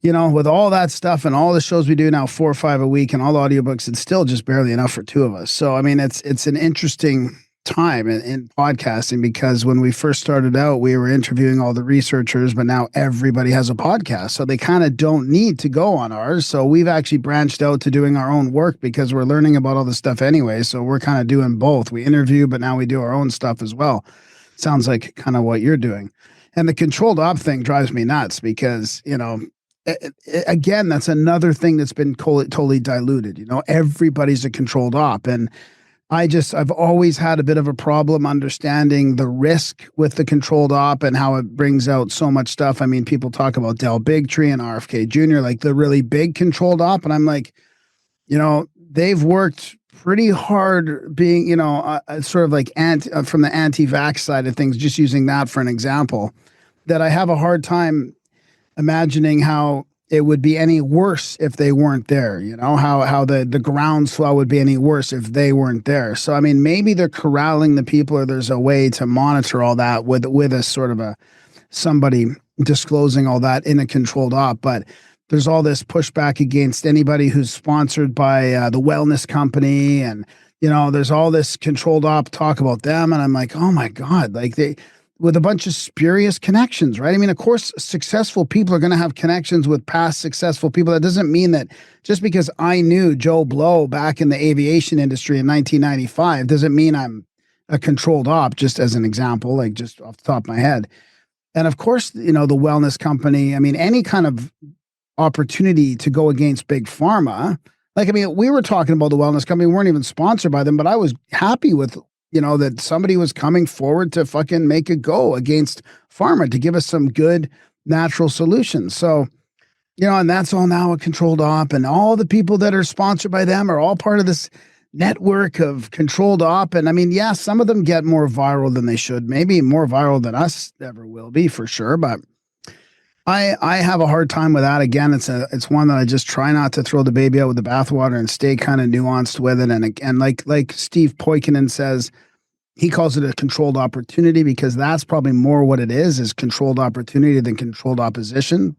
you know, with all that stuff and all the shows we do now, 4 or 5 a week and all the audiobooks, it's still just barely enough for 2 of us. So, I mean, it's an interesting time in podcasting because when we first started out, we were interviewing all the researchers, but now everybody has a podcast. So they kind of don't need to go on ours. So we've actually branched out to doing our own work because we're learning about all this stuff anyway. So we're kind of doing both. We interview, but now we do our own stuff as well. Sounds like kind of what you're doing. And the controlled op thing drives me nuts because, you know, again, that's another thing that's been totally diluted. You know, everybody's a controlled op. And I've always had a bit of a problem understanding the risk with the controlled op and how it brings out so much stuff. I mean, people talk about Del Bigtree and RFK Jr., like the really big controlled op. And I'm like, you know, they've worked pretty hard being, you know, sort of like from the anti-vax side of things, just using that for an example, that I have a hard time imagining how it would be any worse if they weren't there. You know, how the groundswell would be any worse if they weren't there. So, I mean, maybe they're corralling the people, or there's a way to monitor all that with a sort of somebody disclosing all that in a controlled op. But there's all this pushback against anybody who's sponsored by the wellness company, and you know, there's all this controlled op talk about them, and I'm like, oh my God, like they with a bunch of spurious connections, right? I mean, of course, successful people are going to have connections with past successful people. That doesn't mean that just because I knew Joe Blow back in the aviation industry in 1995 doesn't mean I'm a controlled op. Just as an example, like just off the top of my head. And of course, you know, the wellness company. I mean, any kind of opportunity to go against big pharma. Like, I mean, we were talking about the wellness company. We weren't even sponsored by them, but I was happy with, you know, that somebody was coming forward to fucking make a go against pharma to give us some good natural solutions. So, you know, and that's all now a controlled op, and all the people that are sponsored by them are all part of this network of controlled op. And I mean, yeah, some of them get more viral than they should, maybe more viral than us ever will be for sure. But I have a hard time with that. Again, it's one that I just try not to throw the baby out with the bathwater and stay kind of nuanced with it. And like Steve Poikinen says, he calls it a controlled opportunity, because that's probably more what it is controlled opportunity than controlled opposition.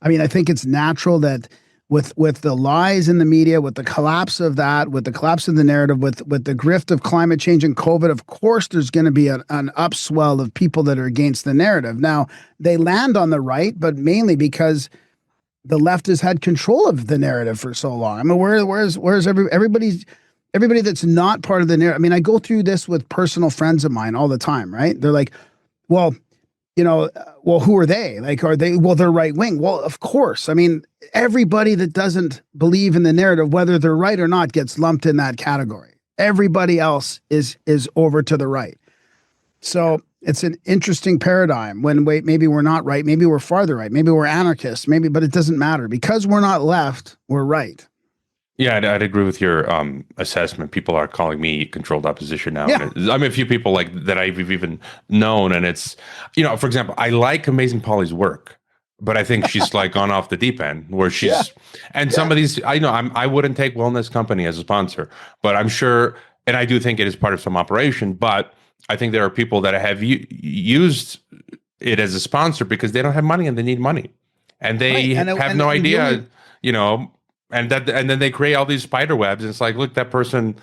I mean, I think it's natural that with the lies in the media, with the collapse of that, with the collapse of the narrative, with the grift of climate change and COVID, of course, there's going to be an upswell of people that are against the narrative. Now, they land on the right, but mainly because the left has had control of the narrative for so long. I mean, where's everybody that's not part of the narrative? I mean, I go through this with personal friends of mine all the time, right? They're like, well, you know, well, who are they? Like, are they, well, they're right wing. Well, of course. I mean, everybody that doesn't believe in the narrative, whether they're right or not, gets lumped in that category. Everybody else is over to the right. So it's an interesting paradigm when maybe we're not right. Maybe we're farther right. Maybe we're anarchists. Maybe, but it doesn't matter, because we're not left. We're right. Yeah, I'd agree with your assessment. People are calling me controlled opposition now. Yeah. I mean, a few people like that I've even known, and it's, you know, for example, I like Amazing Polly's work, but I think she's like gone off the deep end where she's, some of these, I know I wouldn't take Wellness Company as a sponsor, but I'm sure, and I do think it is part of some operation, but I think there are people that have used it as a sponsor because they don't have money and they need money, and they have no idea, really, you know. And then they create all these spider webs. And it's like, look, that person,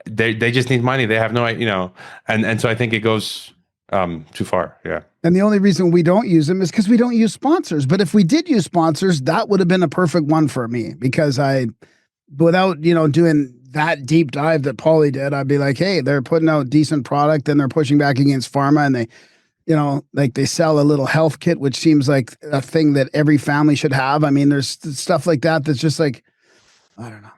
they just need money. They have no, you know, and so I think it goes too far. Yeah. And the only reason we don't use them is because we don't use sponsors. But if we did use sponsors, that would have been a perfect one for me, because without, you know, doing that deep dive that Paulie did, I'd be like, hey, they're putting out decent product and they're pushing back against pharma, and they, you know, like they sell a little health kit, which seems like a thing that every family should have. I mean, there's stuff like that that's just like, I don't know.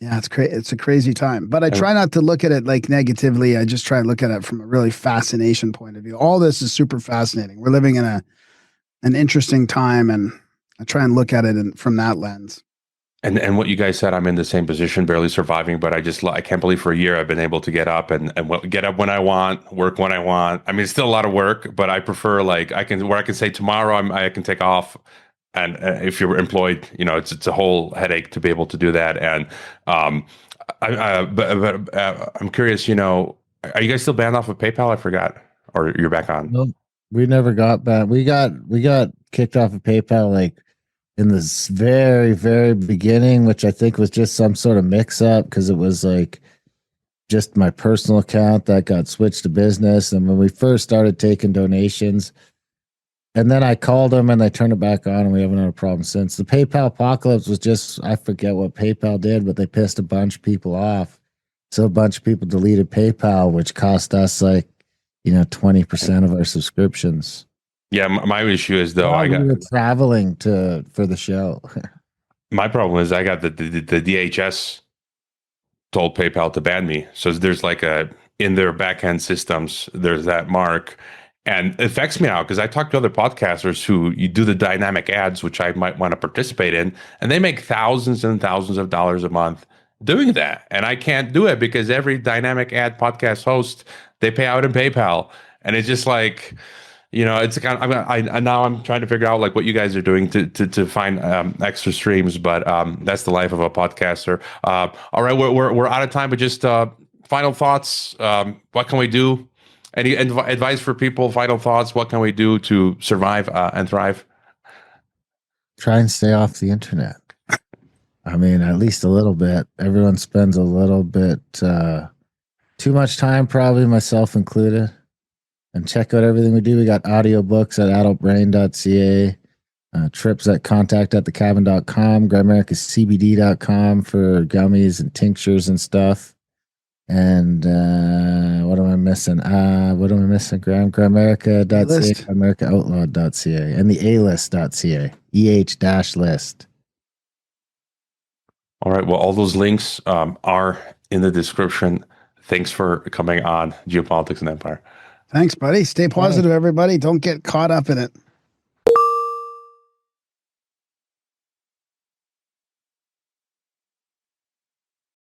Yeah, it's crazy. It's a crazy time. But I try not to look at it like negatively. I just try to look at it from a really fascination point of view. All this is super fascinating. We're living in an interesting time, and I try and look at it from that lens. And what you guys said, I'm in the same position, barely surviving, but I can't believe for a year I've been able to get up and get up when I want, work when I want. I mean, it's still a lot of work, but I prefer, like, I can say tomorrow I can take off. And if you're employed, you know, it's a whole headache to be able to do that. And I'm curious, you know, are you guys still banned off of PayPal? I forgot, or you're back on? No, we never got banned. We got kicked off of PayPal like in this very, very beginning, which I think was just some sort of mix up, because it was like just my personal account that got switched to business. And when we first started taking donations, and then I called them and they turned it back on, and we haven't had a problem since. The PayPal apocalypse was just, I forget what PayPal did, but they pissed a bunch of people off. So a bunch of people deleted PayPal, which cost us like, you know, 20% of our subscriptions. Yeah, my issue is, though, we were traveling for the show. My problem is I got the DHS told PayPal to ban me. So there's like in their backend systems, there's that mark. And it affects me now because I talk to other podcasters who you do the dynamic ads, which I might want to participate in, and they make thousands and thousands of dollars a month doing that. And I can't do it because every dynamic ad podcast host, they pay out in PayPal. And it's just like, it's kind of, now I'm trying to figure out like what you guys are doing to find extra streams, but that's the life of a podcaster. All right, we're out of time, but just final thoughts. What can we do? Any advice for people? Final thoughts. What can we do to survive and thrive? Try and stay off the internet. I mean, at least a little bit. Everyone spends a little bit too much time, probably myself included. And check out everything we do. We got audiobooks at adultbrain.ca, trips at contact@thecabin.com, grimericacbd.com for gummies and tinctures and stuff. And what am I missing? Graham? Grimerica.ca, GrimericaOutlawed.ca, and the alist.ca, EH-list. All right. Well, all those links are in the description. Thanks for coming on Geopolitics and Empire. Thanks, buddy. Stay positive, everybody. Don't get caught up in it.